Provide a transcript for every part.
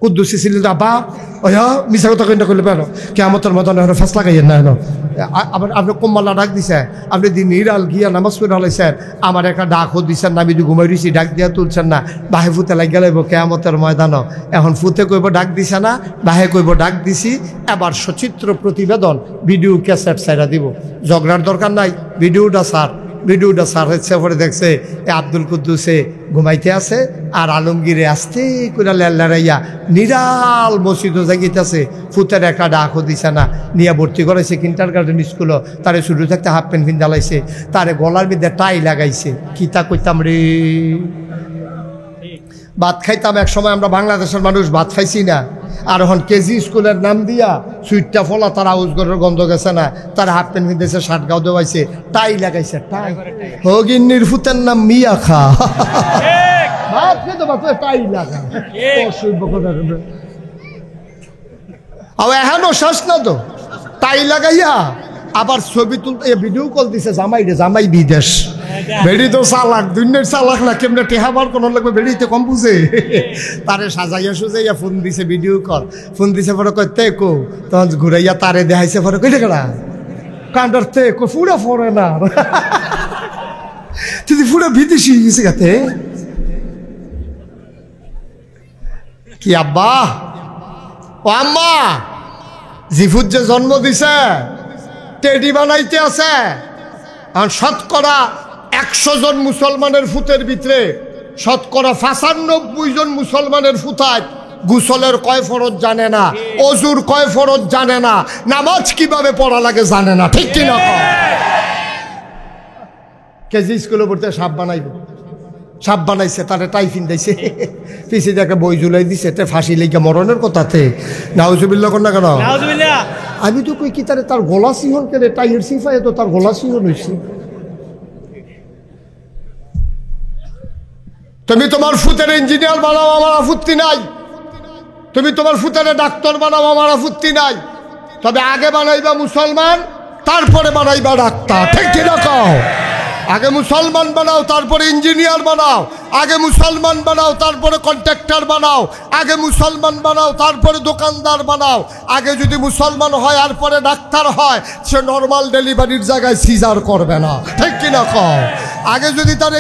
কুদ্দুসি ছিল আব্বা ওয়া মিছা কথা কইনা করলে পারো কিয়ামতের ময়দানে হলো ফেসলা গাইয়েন না এনো। আবার আপনি কোম্মাল্লা ডাক দিছে, আপনি দিন নিরাল গিয়া নামাজ পড়ে হলাইছেন, আমার একটা ডাকও দিচ্ছেন না, আমি ঘুমাই দিছি, ডাক দিয়া তুলছেন না, বাহে ফুতে লাগ গেলে কিয়ামতের ময়দানও। এখন ফুতে কইব ডাক দিছে না, বাহে কইব ডাক দিছি। এবার সচিত্র প্রতিবেদন ভিডিও ক্যাসেট সাইরা দিব, ঝগড়ার দরকার নাই, ভিডিওটা সার হচ্ছে। পরে দেখছে আব্দুল কুদ্দুসে ঘুমাইতে আছে আর আলমগীরে আসতে করে লেল্লারাইয়া নিরাল মসজিদও জাগিতেছে, ফুতের একটা ডাকও দিছে না, নিয়ে ভর্তি করাইছে কিন্টার গার্ডেন স্কুলও। তারে শুরু থাকতে হাফ প্যান্ট পিন জ্বালাইছে, তারে গলার মধ্যে টাই লাগাইছে। কিতা কইতাম রে, ভাত খাইতাম এক সময় আমরা বাংলাদেশের মানুষ, ভাত খাইছি না। আর এখন কেজি স্কুলের নাম দিয়া সুইটটা ফলা, তার আউজগরের গন্ধ গেছে না, তার হাফ প্যান্ট পিনতেছে, শার্ট গাও দেওয়াইছে, টাই লাগাইছে। টাই হগিন্নির ফুতের নাম মিয়া খা, ভাত খেতে টাই লাগা। এখনো শেষ না তো, টাই লাগাইয়া আবার ছবি তুলতে ভিডিও কল দিছে জামাই রে, জামাই বিদেশ। বেড়ি তো চালাক, দুনিয়ার চালাক না, কেমনে টেহাবার কোন লাগবে, বেড়িতে কম বুঝে। তারে সাজাইয়া সুজাইয়া ফোন দিছে, ভিডিও কল ফোন দিছে। পরে কইতে কো তখন ঘুরাইয়া তারে দেখাইছে। পরে কইলে কেনা কান্ডারতে কো পুরা ফরে না, তুই পুরা বিদেশি গেছে গাতে। কি আব্বা ও আম্মা, জিফুত যে জন্ম দিছে টেডি বানাইতে আছে। আর শতকরা 100 জন মুসলমানের ফুতের ভিতরে শতকরা 95 জন মুসলমানের ফুতায় গোসলের কয় ফরজ জানে না, অজুর কয় ফরজ জানে না, নামাজ কিভাবে পড়া লাগে জানে না। ঠিক কিনা? কেজি স্কুলে পড়তে সাপ বানাইছে, তারে টাইফিন দিয়েছে, পিছিয়ে দেখে বই ঝুলাই দিছে, ফাঁসি লেগে মরণের কথাতে। নাউজুবিল্লাহ কর না কেন? আমি তো কই কি তার গলা সিংহন কেন, টাইয়ের সিফাই তো তার গলা সিংহন হয়েছে। তুমি তোমার ফুতের ইঞ্জিনিয়ার বানাও, আমার আপত্তি নাই। তুমি তোমার ফুতের ডাক্তার বানাও, আমার আপত্তি নাই। তবে আগে বানাইবা মুসলমান, তারপরে বানাইবা ডাক্তার। ঠিক কিনা কও? আগে মুসলমান বানাও, তারপরে ইঞ্জিনিয়ার বানাও। আগে মুসলমান বানাও, তারপরে কন্ট্রাক্টর বানাও। আগে মুসলমান বানাও, তারপরে দোকানদার বানাও। আগে যদি মুসলমান হয় আর পরে ডাক্তার হয়, সে নর্মাল ডেলিভারির জায়গায় সিজার করবে না। ঠিক কিনা কও? আগে যদি তার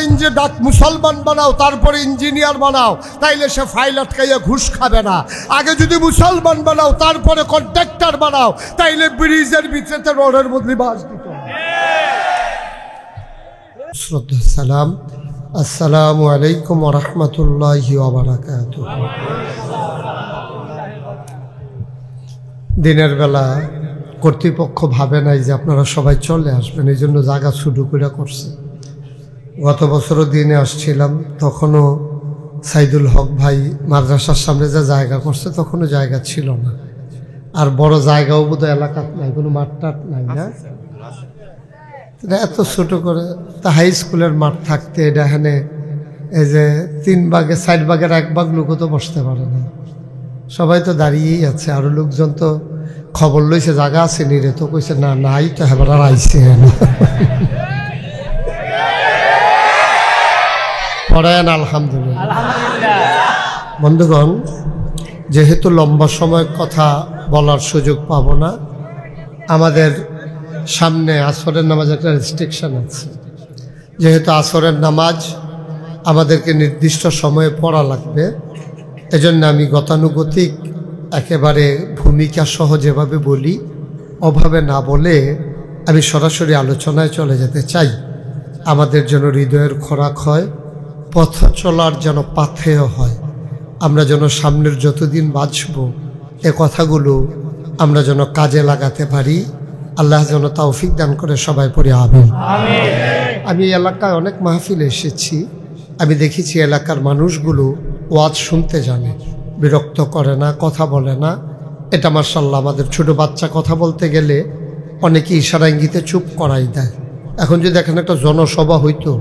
মুসলমান বানাও, তারপরে ইঞ্জিনিয়ার বানাও, তাইলে সে ফাইল আটকাইয়া ঘুষ খাবে না। আগে যদি মুসলমান বানাও, তারপরে কন্ট্রাক্টর বানাও, তাইলে ব্রিজের ভিতরে রোডের বদলি বাস দিত। শ্রদ্ধা সালাম, আসসালামু আলাইকুম ওয়া রাহমাতুল্লাহি ওয়া বারাকাতুহু। দিনের বেলা কর্তৃপক্ষ ভাবে নাই যে আপনারা সবাই চলে আসবেন, এই জন্য জায়গা শুরু করে করছে। গত বছরও দিনে আসছিলাম, তখনও সাইদুল হক ভাই মাদ্রাসার সামনে যে জায়গা করছে, তখনও জায়গা ছিল না। আর বড় জায়গাও বোধহয় এলাকাত নাই, কোনো মাঠ-টাট নাই না। এত ছোট করে তা হাই স্কুলের মাঠ থাকতে, এটা এখানে এই যে 3 ভাগে 4 ভাগের 1 ভাগ লোকও তো বসতে পারে না, সবাই তো দাঁড়িয়েই আছে। আরো লোকজন তো খবর লইছে জায়গা আছে নিরে, তো কইছে না নাই তো এবার আর আইসে পড়েন। আলহামদুলিল্লাহ। বন্ধুগণ, যেহেতু লম্বা সময় কথা বলার সুযোগ পাবো না, আমাদের সামনে আসরের নামাজ একটা রেস্ট্রিকশন আছে। যেহেতু আসরের নামাজ আমাদেরকে নির্দিষ্ট সময়ে পড়া লাগবে, এজন্য আমি গতানুগতিক একেবারে ভূমিকা সহ যেভাবে বলি ওভাবে না বলে আমি সরাসরি আলোচনায় চলে যেতে চাই। আমাদের যেন হৃদয়ের খোরাক হয়, পথ চলার যেন পাথেয় হয়, আমরা যেন সামনের যতদিন বাঁচব এ কথাগুলো আমরা যেন কাজে লাগাতে পারি। আল্লাহ যেন তৌফিক দান করে, সবাই পড়ে আমিন। আমি এলাকায় অনেক মাহফিলে এসেছি, আমি দেখেছি এলাকার মানুষগুলো ওয়াজ শুনতে জানে, বিরক্ত করে না, কথা বলে না। এটা মাশাআল্লাহ। আমাদের ছোট বাচ্চা কথা বলতে গেলে অনেকে ইশারা ইঙ্গিতে চুপ করাই দেয়। এখন যদি এখানে একটা জনসভা হইতো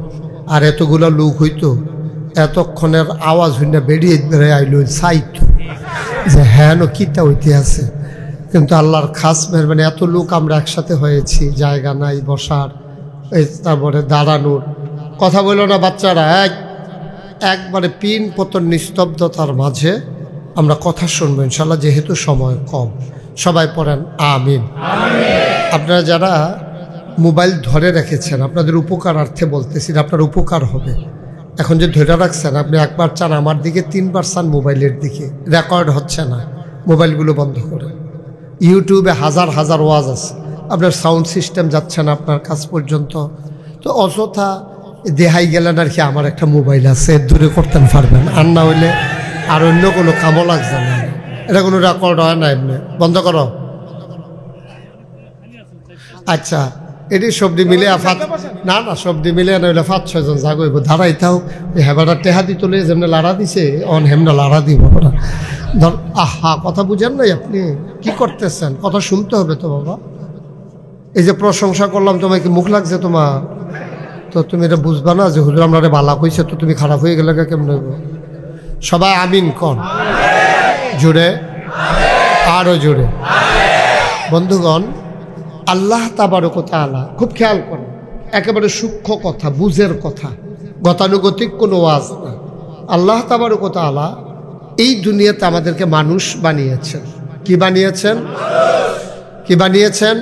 আর এতগুলা লোক হইতো, এতক্ষণের আওয়াজ হইনা বেরিয়ে আইল সাইট যে হ্যাঁ কিতা হইতে আছে। কিন্তু আল্লাহর খাস মেহরবানি এত লোক আমরা একসাথে হয়েছি, জায়গা নাই বসার, তারপরে দাঁড়ানোর। কথা বলল না বাচ্চারা, একবারে পিন পতন নিস্তব্ধতার মাঝে আমরা কথা শুনবো ইনশাল্লাহ, যেহেতু সময় কম। সবাই পড়েন আমিন। আপনারা যারা মোবাইল ধরে রেখেছেন, আপনাদের উপকারার্থে বলতেছি, আপনার উপকার হবে। এখন যে ধরে রাখছেন, আপনি একবার চান আমার দিকে, 3বার চান মোবাইলের দিকে, রেকর্ড হচ্ছে না, মোবাইলগুলো বন্ধ করে। ইউটিউবে হাজার হাজার ওয়াজ আছে, আপনার সাউন্ড সিস্টেম যাচ্ছে না আপনার কাছ পর্যন্ত, তো অযথা দেহাই গেলেন আর কি, আমার একটা মোবাইল আছে, দূরে করতেন পারবেন, আর না হইলে আর অন্য কোনো কামও লাগছে না। এটা কোনো রেকর্ড হয় না, এমনি বন্ধ করো। আচ্ছা, এটি সবজি মিলে না না, সবজি মিলে না হইলে 5-6 জন জাগইব, ধারাইতাও হেবাটা টেহাদি তুলে যেমনি লাড়া দিছে, অন হেমনা লাড়া দিব ওরা। ধর আহা, কথা বুঝেন নাই আপনি, কি করতেছেন? কথা শুনতে হবে তো বাবা। এই যে প্রশংসা করলাম, তোমায় কি মুখ লাগছে তোমার? তো তুমি এটা বুঝবা না যে হুজুর আমরা বালা কইছে, তো তুমি খারাপ হয়ে গেলে কেমন হইব? সবাই আমিন কন, জুড়ে, আরো জুড়ে। বন্ধুগণ, আল্লাহ তাবারক ওয়া তাআলা, খুব খেয়াল করেন, একেবারে সূক্ষ্ম কথা, বুঝের কথা, গতানুগতিক কোনো ওয়াজ না। আল্লাহ তাবারক ওয়া তাআলা এই দুনিয়াতে আমাদেরকে মানুষ বানিয়েছেন। কি বানিয়েছেন? কি বানিয়েছেন?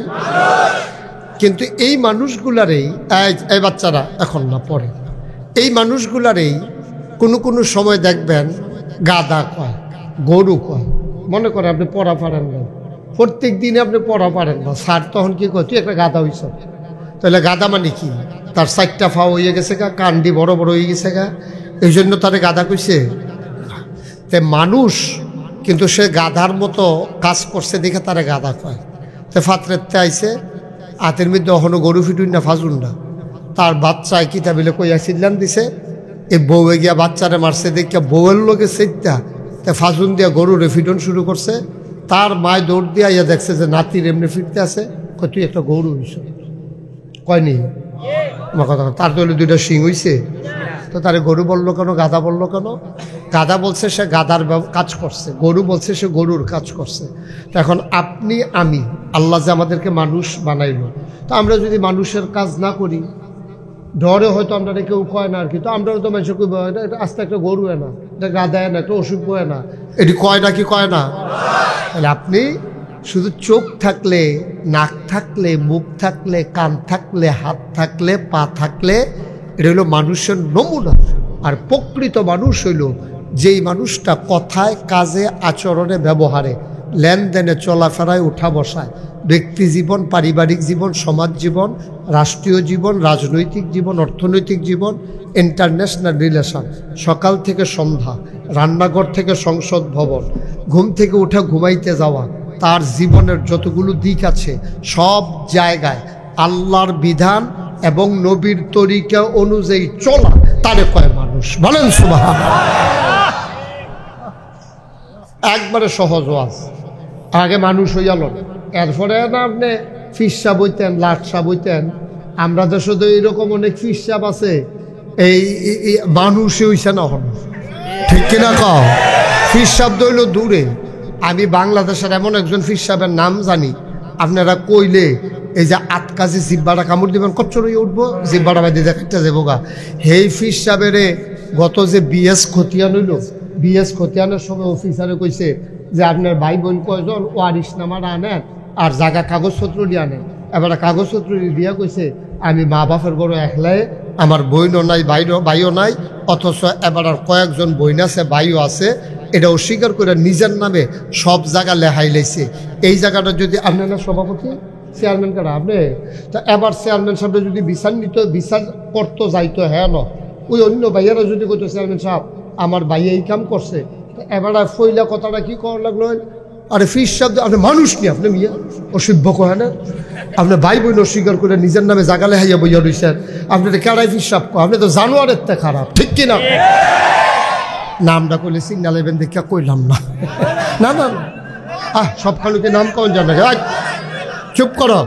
কিন্তু এই মানুষগুলারই, এই বাচ্চারা এখন না পড়ে, এই মানুষগুলারই কোনো সময় দেখবেন গাদা কয়, গরু কয়। মনে করে আপনি পড়া পারেন না, প্রত্যেক দিনে আপনি পড়া পারেন না, স্যার তখন কি কয়, তুই একটা গাদা হইছ। তাহলে গাদা মানে কি? তার 4টা পা হয়ে গেছে গা, কান্ডি বড় বড় হয়ে গেছে গা, এই জন্য তারে গাদা কইছে। তে মানুষ কিন্তু সে গাধার মতো কাজ করছে দেখে তারে গাদা কয়। তে ফাতরেতে আইছে, হাতের মধ্যে অহনো গরু ফিটুন না ফাজুন না, তার বাচ্চায় কিতা বিলে কইয়া সিল্লান দিছে, এই বউয়ে গিয়া বাচ্চারে মারছে দেখে বউয়ের লোকে সেটা তে ফাজুন দিয়া গরুরে ফিটন শুরু করছে। তার মায় দৌড় দিয়া ইয়া দেখছে যে নাতির এমনি ফিরতে আছে, কয় তুই একটা গরু হইছ। কয়নি আমার কথা, তার তো 2টা শিং হইছে, তো তারে গরু বললো কেন, গাধা বললো কেন? গাধা বলছে সে গাধার কাজ করছে, গরু বলছে সে গরুর কাজ করছে। তো এখন আপনি আমি, আল্লাহ যে আমাদেরকে মানুষ বানাইলো, তো আমরা যদি মানুষের কাজ না করি, ডরে হয়তো আমরা কেউ কয় না আর কি, তো আমরা তো মানুষ কইব এটা আস্তে একটা গরু না, এটা গাধা না, একটা অসুখ বয় না, এটি কয় না কি কয় না? তাহলে আপনি শুধু চোখ থাকলে, নাক থাকলে, মুখ থাকলে, কান থাকলে, হাত থাকলে, পা থাকলে, এটা হলো মানুষের নমুনা। আর প্রকৃত মানুষ হইল যেই মানুষটা কথায়, কাজে, আচরণে, ব্যবহারে, লেনদেনে, চলাফেরায়, উঠা বসায়, ব্যক্তি জীবন, পারিবারিক জীবন, সমাজ জীবন, রাষ্ট্রীয় জীবন, রাজনৈতিক জীবন, অর্থনৈতিক জীবন, ইন্টারন্যাশনাল রিলেশন, সকাল থেকে সন্ধ্যা, রান্নাঘর থেকে সংসদ ভবন, ঘুম থেকে উঠে ঘুমাইতে যাওয়া, তার জীবনের যতগুলো দিক আছে সব জায়গায় আল্লাহর বিধান এবং নবীর তরিকা অনুযায়ী চলা, তারে কয় মানুষ। বলেন সুবহানাল্লাহ। একবারে সহজ ওয়াজ। আগে মানুষ হইয়াল, এরপরে না আপনি ফিসা বইতেন, লাটসা বইতেন। আমরা তো শুধু এইরকম অনেক ফিসাব আছে, এই মানুষে হইছে না হন, ঠিক কিনা কও? ফিসাব দইল দূরে। আমি বাংলাদেশের এমন একজন ফিসাবের নাম জানি, আপনারা কইলে এই যে 8 কাজে জিব্বাটা কামড় দিবেন, কচ্চর হয়ে উঠবো, জিব্বাটা বাইরে দেখাতে যাবো গা। হেই ফিসাবের গত যে বিএস খতিয়ান হইল, বিএস খতিয়ানের সময় অফিসারে কইছে যে আপনার ভাই বোন কয়জন, ওয়ারিশ নামাটা আনেন আর জায়গা কাগজপত্র দিয়ে আনেন। এবার কাগজপত্র দিয়া কইছে আমি মা বাপের বড় একলাই, আমার বইনও নাই, ভাইও নাই, অথচ এবার আর কয়েকজন বইন আছে, ভাইও আছে, এটা অস্বীকার করে নিজের নামে সব জায়গা লেহাই লাইছে। এই জায়গাটা যদি আপনার না সভাপতি, চেয়ারম্যান কারা আপনি, তা এবার চেয়ারম্যান সাহেব যদি বিচার করতো যাইতো, হ্যাঁ ন ওই অন্য ভাইয়ারা যদি কইতো চেয়ারম্যান সাহেব আমার ভাই এই কাম করছে, এবার ফইলা কথাটা কি করার লাগলো, আরে ফিস সাহেব আপনি মানুষ নি, আপনি মিয়া অসভ্য কয় না, আপনার ভাই বোন অস্বীকার করে নিজের নামে জায়গা লেহাইয়া বইয়া রইছেন, আপনি কেড়াই ফিস সাহেব কয়, আপনি তো জানোয়ারের তে খারাপ, ঠিক কিনা? নামটা কইলে সিগনাল এবেন দেখা কইলাম না, না না সব খালুকে নাম কন জানা, চুপ করো।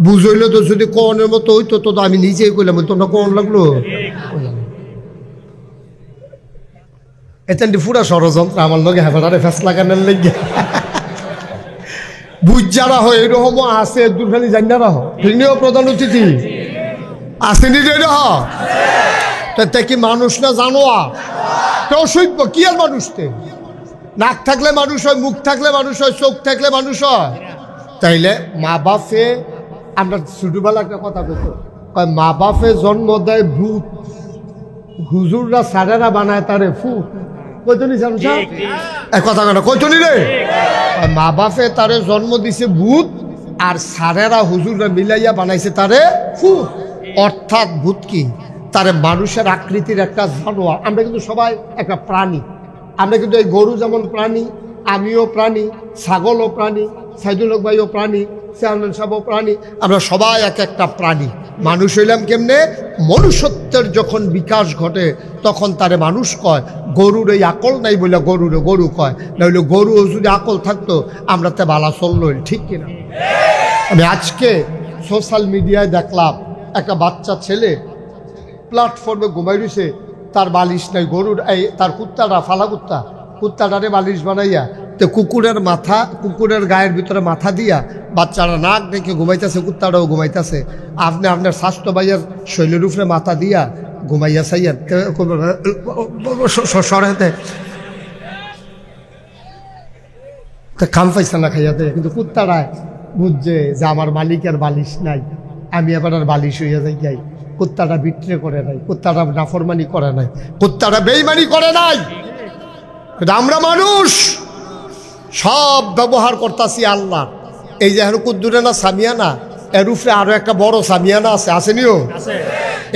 বুঝইল তো যদি কনের মতো হইতো তো আমি নিজেই কইলাম, তোমরা কন লাগলো। এতেন পুরা ষড়যন্ত্র আমার লগে হেফাটারে ফেস লাগানোর লেগে বুঝ যারা হয় এরকমও আছে, দুর্খালি জানারা হইনিও প্রধান অতিথি আসেনি রে, তে কি মানুষ না জানোয়া, অসভ্য কি আর মানুষতে নাক থাকলে মানুষ হয়, মুখ থাকলে মানুষ হয়, চোখ থাকলে মানুষ হয়। তাইলে মা বাপে, আমরা ছোটবেলা একটা কথা বলতো, মা বাপে জন্ম দেয় ভূত, হুজুররা সারেরা বানায় তারে ফুট। কইতনি জানছা কথা কেন কইতনি রে? মা বাপে তারে জন্ম দিছে ভূত, আর সারেরা হুজুররা মিলাইয়া বানাইছে তারে ফুট। অর্থাৎ ভূত কি? তারে মানুষের আকৃতির একটা জানোয়ার। আমরা কিন্তু সবাই একটা প্রাণী। আমরা কিন্তু এই গরু যেমন প্রাণী, আমিও প্রাণী, ছাগলও প্রাণী, সাইদুল হক ভাইও প্রাণী, চেয়ারম্যান সাহেবও প্রাণী। আমরা সবাই এক একটা প্রাণী। মানুষ হইলাম কেমনে? মনুষ্যত্বের যখন বিকাশ ঘটে তখন তারে মানুষ কয়। গরুর এই আকল নাই বলে গরুরে গরু কয়, নইলে গরুও যদি আকল থাকতো আমরা তে বালা চলল, ঠিক কিনা? আমি আজকে সোশ্যাল মিডিয়ায় দেখলাম একটা বাচ্চা ছেলে প্ল্যাটফর্মে ঘুমাই রয়েছে, তার বালিশ নাই। গরুর এই তার কুত্তাটা, ফালা কুত্তাটারে বালিশ বানাইয়া তো কুকুরের মাথা, কুকুরের গায়ের ভিতরে মাথা দিয়া বাচ্চারা নাক ডেকে ঘুমাইতেছে, কুত্তাটাও ঘুমাইতেছে। আপনি আপনার স্বাস্থ্য ভাইয়ের শৈলের উপরে মাথা দিয়া ঘুমাইয়া চাইয়েন সরাইতে খাম পাইছে না খাইয়াতে। কিন্তু কুত্তাটায় বুঝছে যে আমার মালিকের বালিশ নাই, আমি এবার আর বালিশ হইয়া যাই যাই। কুত্তাটা বিট্রে করে নাই, কুত্তাটা নাফরমানি করে নাই, কুত্তাটা বেইমানি করে নাই। কিন্তু আমরা মানুষ সব ব্যবহার করতেছি আল্লাহ। এই যে এখন কুদ্দুরে না সামিয়ানা, এর উপরে আরো একটা বড় সামিয়ানা আছে, আসেনিও?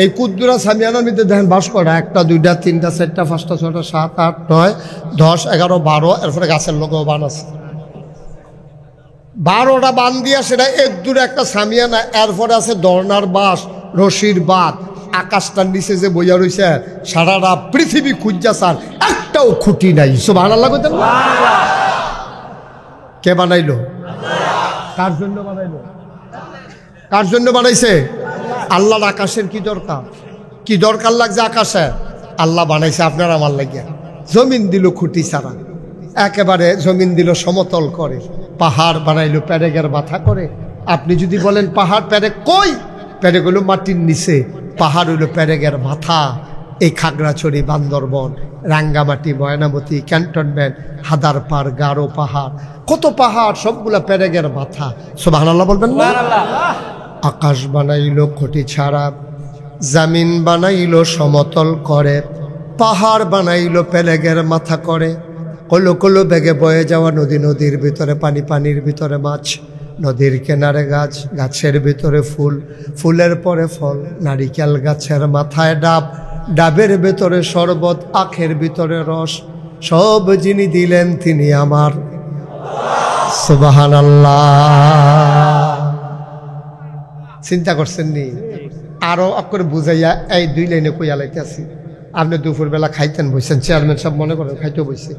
এই কুদ্দুরা সামিয়ানার মধ্যে দেখেন বাস করা 1, 2, 3, 4, 5, 6, 7, 8, 9, 10, 11, 12, এরপরে গাছের লোকেও বান আছে। 12টা বান দিয়া সেটা এক দূরে একটা সামিয়ানা। এরপরে আছে দর্নার বাস, রশির বাদ। আকাশটার নিচে যে বইয়া রয়েছে সারাটা পৃথিবী খুঁজা সার, একটাও খুঁটি নাই। সুবহানাল্লাহ কইতেন না? কে বানাইলো? কার জন্য বানাইলো? কার জন্য বানাইছে? আল্লাহর। আকাশের কি দরকার? কি দরকার লাগছে আকাশে? আল্লাহ বানাইছে আপনার আমার লাগিয়া। জমিন দিল খুঁটি ছাড়া, একেবারে জমিন দিল সমতল করে। পাহাড় বানাইলো প্যারেগের মাথা করে। আপনি যদি বলেন পাহাড় প্যারেগ কই? প্যারেগ হইল মাটির নিচে, পাহাড় হইল প্যারেগের মাথা। এই খাগড়াছড়ি, বান্দরবন, রাঙ্গামাটি, ময়নামতি, ক্যান্টনমেন্ট, হাদারপাড়, গারো পাহাড়, কত পাহাড়, সবগুলা প্যারেগের মাথা। সুবহানাল্লাহ বলবেন না? আকাশ বানাইলো খুঁটি ছাড়া, জামিন বানাইলো সমতল করে, পাহাড় বানাইলো প্যারেগের মাথা করে। কলো কলো বেগে বয়ে যাওয়া নদী, নদীর ভিতরে পানি, পানির ভিতরে মাছ, নদীর কিনারে গাছ, গাছের ভিতরে ফুল, ফুলের পরে ফল, নারিকেল গাছের মাথায় ডাব, ডাবের ভিতরে শরবত, আখের ভিতরে রস, সব যিনি দিলেন তিনি আমার। সুবহানাল্লাহ। চিন্তা করছেন নি? আরো করে বুঝাইয়া এই 2 লাইনে কইয়া লাইতেছি। আপনি দুপুরবেলা খাইতেন বসছেন, চেয়ারম্যান সব মনে করেন খাইতে বসছে।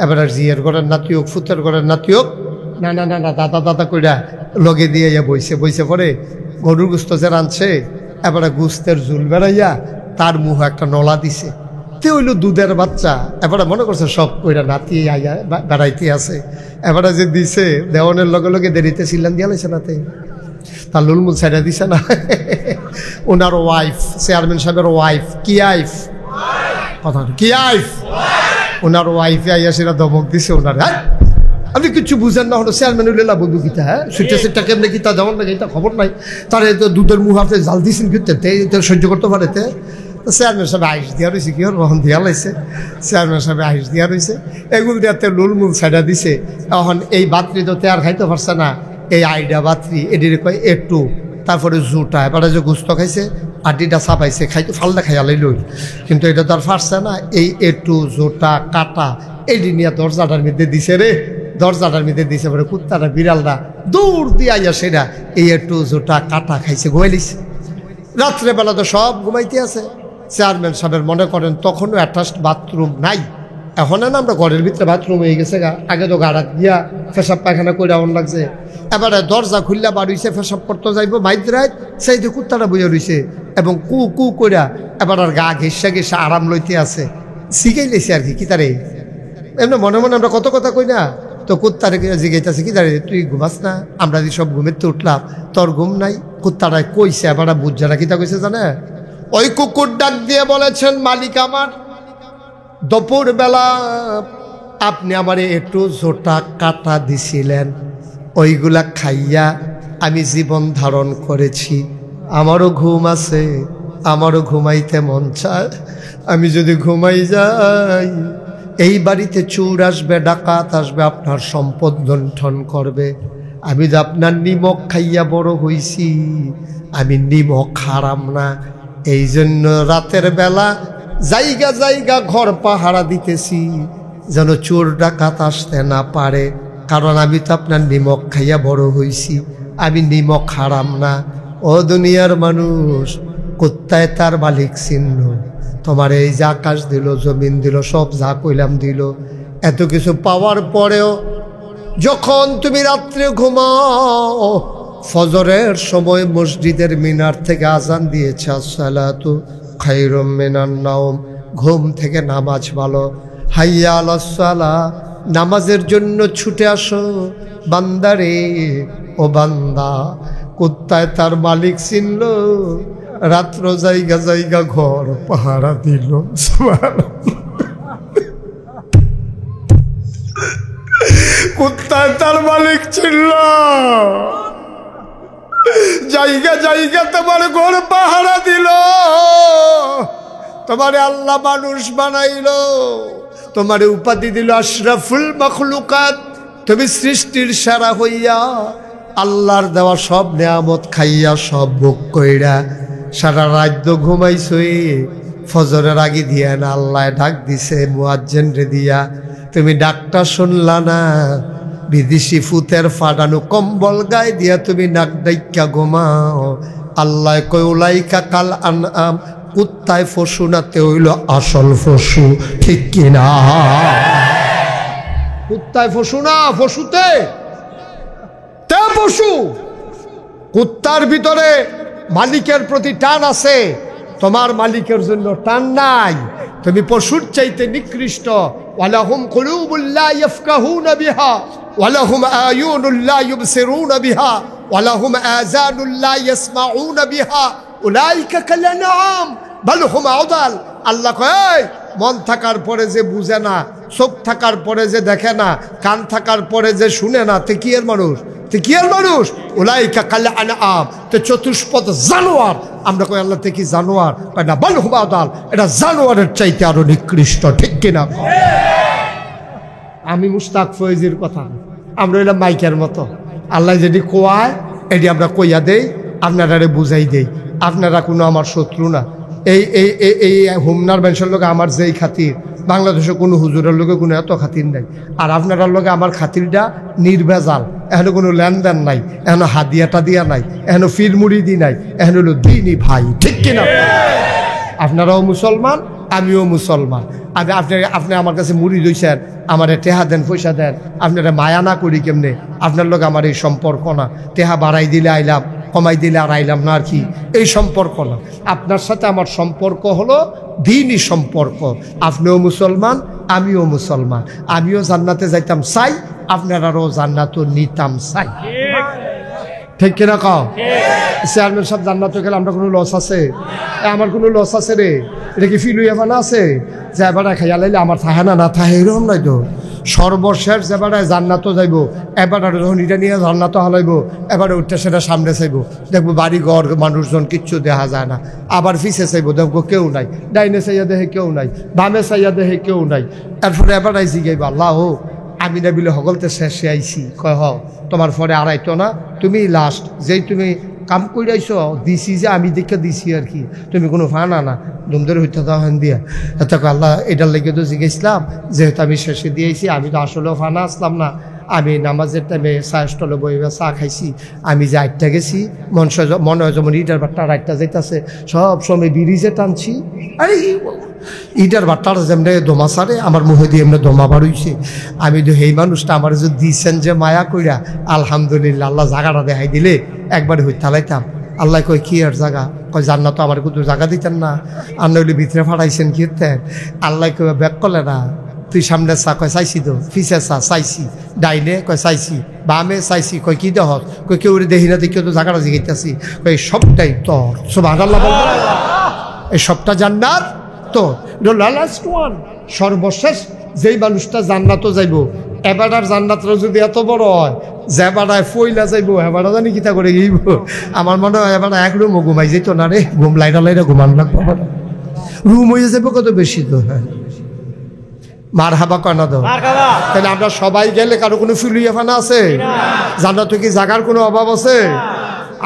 এবার আর জিয়ের ঘরের নাতি হোক, ফুতের ঘরের নাতি হোক, না না না না দাদা দাদা কইরা লগে দিয়ে বইছে পরে গরুর গুস্ত যে রাঁধছে, এবারে গুস্তের ঝুল বেড়াইয়া তার মুখ একটা নলা দিছে। তে হইল দুধের বাচ্চা। এবারে মনে করছে সব কইরা নাতি আইয়া বেড়াইতে আছে। এবারে যে দিছে দেওয়ানের লগে লগে দেরিতে সিলান দিয়া লাইছে নাতে, তার লুলমুল সাইডা দিছে না। ওনার ওয়াইফ, চেয়ারম্যান সাহেবের ওয়াইফ, কি আইফ কথা, কি আইফ, ওনার ওয়াইফে আইয়া সেটা ধমক দিছে ওনার। হ্যাঁ আপনি কিছু বুঝেন না, হলো চেয়ারম্যান হইলে না বন্ধু গীতা, হ্যাঁ সুইটা সেটটা কেমনে গীতা যেমন লাগে এটা খবর নাই। তারা তো দুধের মুখ আপনি জাল দিয়েছেন কিন্তু সহ্য করতে পারে। চেয়ারম্যান সাহেব আইস দিয়া রয়েছে, কি ওর রহন দিয়া লাইছে। চেয়ারম্যান সাহেব আইস দিয়া রয়েছে, এগুলো দিয়াতে লুলমুল সাইডা দিছে। এখন এই বাতরি তো তেয়ার খাইতে পারছে না, এই আইডা বাতরি এটির কয় একটু, তারপরে জুটা। এবারে যে গুস্ত খাইছে আটিটা ছাপাইছে, খাইতে ফালদা খাইয়া লইল, কিন্তু এটা তো আর পারছে না। এই একটু জোটা কাটা এটি নিয়ে দরজাটার মধ্যে দিছে রে, দরজাটার মধ্যে দিছে। পরে কুত্তাটা বিড়ালটা দূর দিয়ে আইয়া সেটা এই একটু জোটা কাটা খাইছে, ঘুমাইলিছে। রাত্রেবেলা তো সব ঘুমাইতে আছে। চেয়ারম্যান সাহেবের মনে করেন তখনও অ্যাটাচড বাথরুম নাই। এখন না আমরা ঘরের ভিতরে বাথরুম হয়ে গেছে গা, আগে তো গাড়া দিয়া পেশাব পায়খানা করে এমন লাগছে। এবারে দরজা খুললা বার হইছে, পেশাব করতে যাইব মাইদ্রাত, সেই যে কুত্তাটা বইয়া রইছে এবং কু কু কইরা এবার আর গা ঘেসা ঘেসা আরাম লইতে আছে। শিখাই লেছে আর কি তারে এমনি মনে মনে আমরা কত কথা কই না। তো কুত্তারে জিগাইতেছে কি তারে, তুই ঘুমাস না? আমরা যে সব ঘুমেতে উঠলাম, তোর ঘুম নাই? কুত্তাটাই কইছে, এবার বুঝছে না কিতা কইছে জানে? ওই কুকুর ডাক দিয়ে বলেছেন, মালিক আমার দুপুর বেলা আপনি আমার একটু জোটা কাটা দিছিলেন, ওইগুলা খাইয়া আমি জীবন ধারণ করেছি। আমারও ঘুম আছে, আমারও ঘুমাইতে মন চায়। আমি যদি ঘুমাই যাই, এই বাড়িতে চোর আসবে, ডাকাত আসবে, আপনার সম্পদ লুণ্ঠন করবে। আমি যে আপনার নিমক খাইয়া বড় হইছি, আমি নিমক হারাম না। এই জন্য রাতের বেলা জায়গা জায়গা ঘর পাহারা দিতেছি, যেন চোর ডাকাত আসতে না পারে। কারণ আমি তো আপনার নিমক খাইয়া বড় হইছি, আমি নিমক হারাম না। ও দুনিয়ার মানুষ, কুত্তায় তার মালিক চিহ্ন। তোমার এই যে আকাশ দিল, জমিন দিল, সব যা কইলাম দিল, এত কিছু পাওয়ার পরেও যখন তুমি রাত্রে ঘুমাও, ফজরের সময় মসজিদের মিনার থেকে আজান দিয়েছে, আসসালাতু খায়রুম মিনান নাওম, ঘুম থেকে নামাজ ভালো, হাইয়া আলাস সালাহ, নামাজের জন্য ছুটে আসো। বান্দারে, ও বান্দা, কুত্তায় তার মালিক চিনল, রাত্র জায়গা জায়গা ঘর পাহারা দিল। কুত্তায় তার মালিক চিনল, জায়গা জায়গা তোমার ঘর পাহারা দিল। তোমারে আল্লাহ মানুষ বানাইল, তোমারে উপাধি দিল আশরাফুল মাখলুকাত। তুমি সৃষ্টির সেরা হইয়া আল্লাহর দেওয়া সব নেয়ামত খাইয়া, সব ভোগ কইরা সারা রাত ঘুমাইছই। ফজরের আগে দিয়া না আল্লাহ ডাক দিছে মুয়াজ্জিন রে দিয়া, তুমি ডাকটা শুনলা না? বিদেশি ফুতের ফাটানো কম্বল গায়ে দিয়া তুমি নাক ডাইকা ঘুমাও। আল্লাহ কই উলাইকা কাল আনআম, কুত্তায় পশু না, তে হইল আসল পশু। ঠিক কিনা? কুত্তায় পশু না, পশুতে তে পশু। কুত্তার ভিতরে মালিকের প্রতি টান আছে, তোমার মালিকের জন্য টান নাই। তুমি পশুর চাইতে নিকৃষ্ট। ওয়ালাহুম কুলুবুল লা ইয়াফকাহুনা বিহা ওয়ালাহুম আয়ুনুল লা ইউবসিরুনা বিহা ওয়ালাহুম আযানুল লা ইয়াসমাউনা বিহা উলাইকা কাল আনআম বাল হুম আদাল। আল্লাহ কয়, মন থাকার পরে যে বুঝে না, চোখ থাকার পরে যে দেখে না, কান থাকার পরে যে শুনে না, তে কি এর মানুষ? তে কি এর মানুষ? উলাইকা কাল আনআম, তে চতুষ্পদ জানোয়ার। আমরা কই আল্লাহ তে কি জানোয়ার? কয় না, বাল হুম আদাল, এটা জানোয়ারের চাইতে আরো নিকৃষ্ট। ঠিক কিনা? আমি মুশতাক ফয়েজির কথা, আমরা এলাম মাইকের মতো। আল্লাহ যেটি কোয়ায় এটি আমরা কইয়া দেই, আপনারা বুঝাই দেই। আপনারা কোনো আমার শত্রু না। এই হোমনার মানুষের লোক আমার যেই খাতির, বাংলাদেশে কোনো হুজুরের লোকে কোনো এত খাতির নাই। আর আপনার লোকে আমার খাতিরটা নির্ভেজাল, এখনো কোনো লেনদেন নাই, এখনো হাদিয়াটা দিয়া নাই, এখনো ফিরমুড়ি দি নাই, এখন হলো দিনই ভাই। ঠিক কিনা? আপনারাও মুসলমান, আমিও মুসলমান। আপনি আমার কাছে মুড়ি দইছেন, আমার টেহা দেন, পয়সা দেন, আপনারা মায়া না করি কেমনে? আপনার লোক আমার এই সম্পর্ক না। টেহা বাড়াই দিলে আইলাম, কমাই দিলে আর আইলাম না, আর কি এই সম্পর্ক না। আপনার সাথে আমার সম্পর্ক হলো দ্বীনি সম্পর্ক। আপনিও মুসলমান, আমিও মুসলমান। আমিও জান্নাতে যাইতাম চাই, আপনারাও জান্নাতও নিতাম চাই। ঠিক কিনা কও? চেয়ারম্যান সাহেব জান্নাতে গেলে আমরা কোনো লস আছে? আমার কোনো লস আছে রে? এটা কি ফিল হইয়া বানা আছে যে এবার খাইয়া লাইলে আমার থাহে না, না থাহে, এরকম নাই তো। সর্বশেষ যেবারে জান্নাতও যাইব, এবারে যখন এটা নিয়ে জান্নাতও হালাইব, এবারে উঠতে সেটা সামনে চাইব, দেখবো বাড়ি ঘর মানুষজন কিচ্ছু দেখা যায় না। আবার পিছে চাইব, দেখবো কেউ নাই। ডাইনে চাইয়া দেখে কেউ নাই, বামে চাইয়া দেখে কেউ নাই। এরপরে এবার আইসি গাইব, আল্লাহ আমি না বিলে সকলতে শেষে আইসি। কয় তোমার পরে আড়াইতো না, তুমি লাস্ট, যেই তুমি কাম কইরাইছ দিছি, যে আমি দেখে দিছি আর কি, তুমি কোনো ফানা না ধুমধরে হইতে তখন দিয়া। এত আল্লাহ এটার লেগে তো জিজ্ঞেসলাম, যেহেতু আমি শেষে দিয়েছি, আমি তো আসলেও ফানা আসলাম না। আমি নামাজের টাইমে চা স্টলে বইবে চা খাইছি। আমি যে আটটা গেছি, মনে হয় যেমন ইটার বাট্টা আটটা যেতেছে, সব সময় ব্রিজে টানছি। আরে ইটার বাট্টার যেমনি দমা সারে, আমার মুহে দিয়ে এমনি দমা বাড়ইছে। আমি তো সেই মানুষটা আমার যে দিয়েছেন যে মায়া কইরা, আলহামদুলিল্লাহ, আল্লাহ জায়গাটা দেখাই দিলে একবারে হই থালাইতাম। আল্লাহ কয় কি আর জায়গা? কয় জান্নাত আমার কিন্তু জায়গা দিতেন না, আর নইলে ভিতরে ফাটাইছেন কীর্তেন। আল্লাহ কয় ব্যাক করলে না, তুই সামনে চা? কয় চাইছি তো। পিছে চা? চাইছি। ডাইনে? কয় চাইছি। বামে? চাইছি। কয় কি দেহ? কয় কেউ দেখি না, দেখি তো জায়গাটা জিগাইতেছি। কয় সবটাই তোর। সুবহানাল্লাহ বলবেন? এই সবটা জান্নাত তোর। লাস্ট ওয়ান, সর্বশেষ যেই মানুষটা জান্নাতও যাইব, এবারার জান্নাতটা যদি এত বড় হয়, যে বাড়ায় ফইলা যাইব এবারা জানি কিতা করে গিয়েব। আমার মনে হয় এবার এক রুমও ঘুমাই যেত না রে, ঘুম লাইরা লাইরা ঘুমান লাগবো, রুম হয়ে যাবে কত বেশি তো। হ্যাঁ, মার হাবা কয়না দাও। তাহলে আমরা সবাই গেলে কারো কোনো ফিলুইয়া ফানা আছে? জান্নাত কি জাগার কোনো অভাব আছে?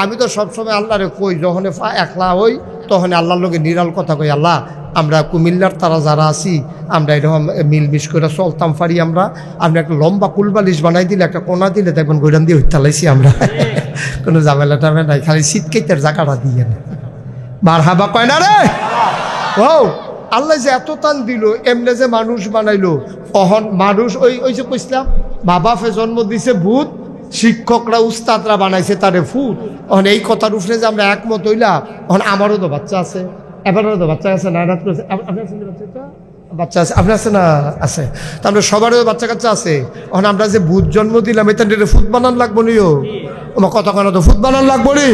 আমি তো সবসময় আল্লাহরে কই, যখন একলা হই তখন আল্লাহর লোকে নিরাল কথা কই, আল্লাহ আমরা কুমিল্লার তারা যারা আছি আমরা এরকম মিলমিশ করে চলতাম পারি, আমরা আপনি একটা লম্বা কুলবালিশ বানাই দিলে, একটা কোনা দিলে দেখবেন গোডান দিয়ে হইতালাইছি আমরা, কোনো ঝামেলা টামেলা নাই, খালি শীতকেইতের জায়গাটা দিয়ে না। মার হাবা কয় না রে। ও আল্লাহ যে এত টান দিল, এমনি যে মানুষ বানাইলো, অহন মানুষ ওই যে কইছিলাম মা বাপে জন্ম দিছে ভূত, শিক্ষকরা উস্তাদরা বানাইছে তারে ফুট। অহন এই কথার উপরে যে আমরা একমত হইলাম, অহন আমারও তো বাচ্চা আছে, এবারও তো বাচ্চা আছে, নারাত করেছে, বাচ্চা আছে, আপনার আছে না? আছে। তো আমরা সবারও বাচ্চা কাচ্চা আছে। এখন আমরা যে ভূত জন্ম দিলাম, এটা ফুট বানান লাগবো নিও, আমার কতক্ষণ তো ফুট বানান লাগবো নি,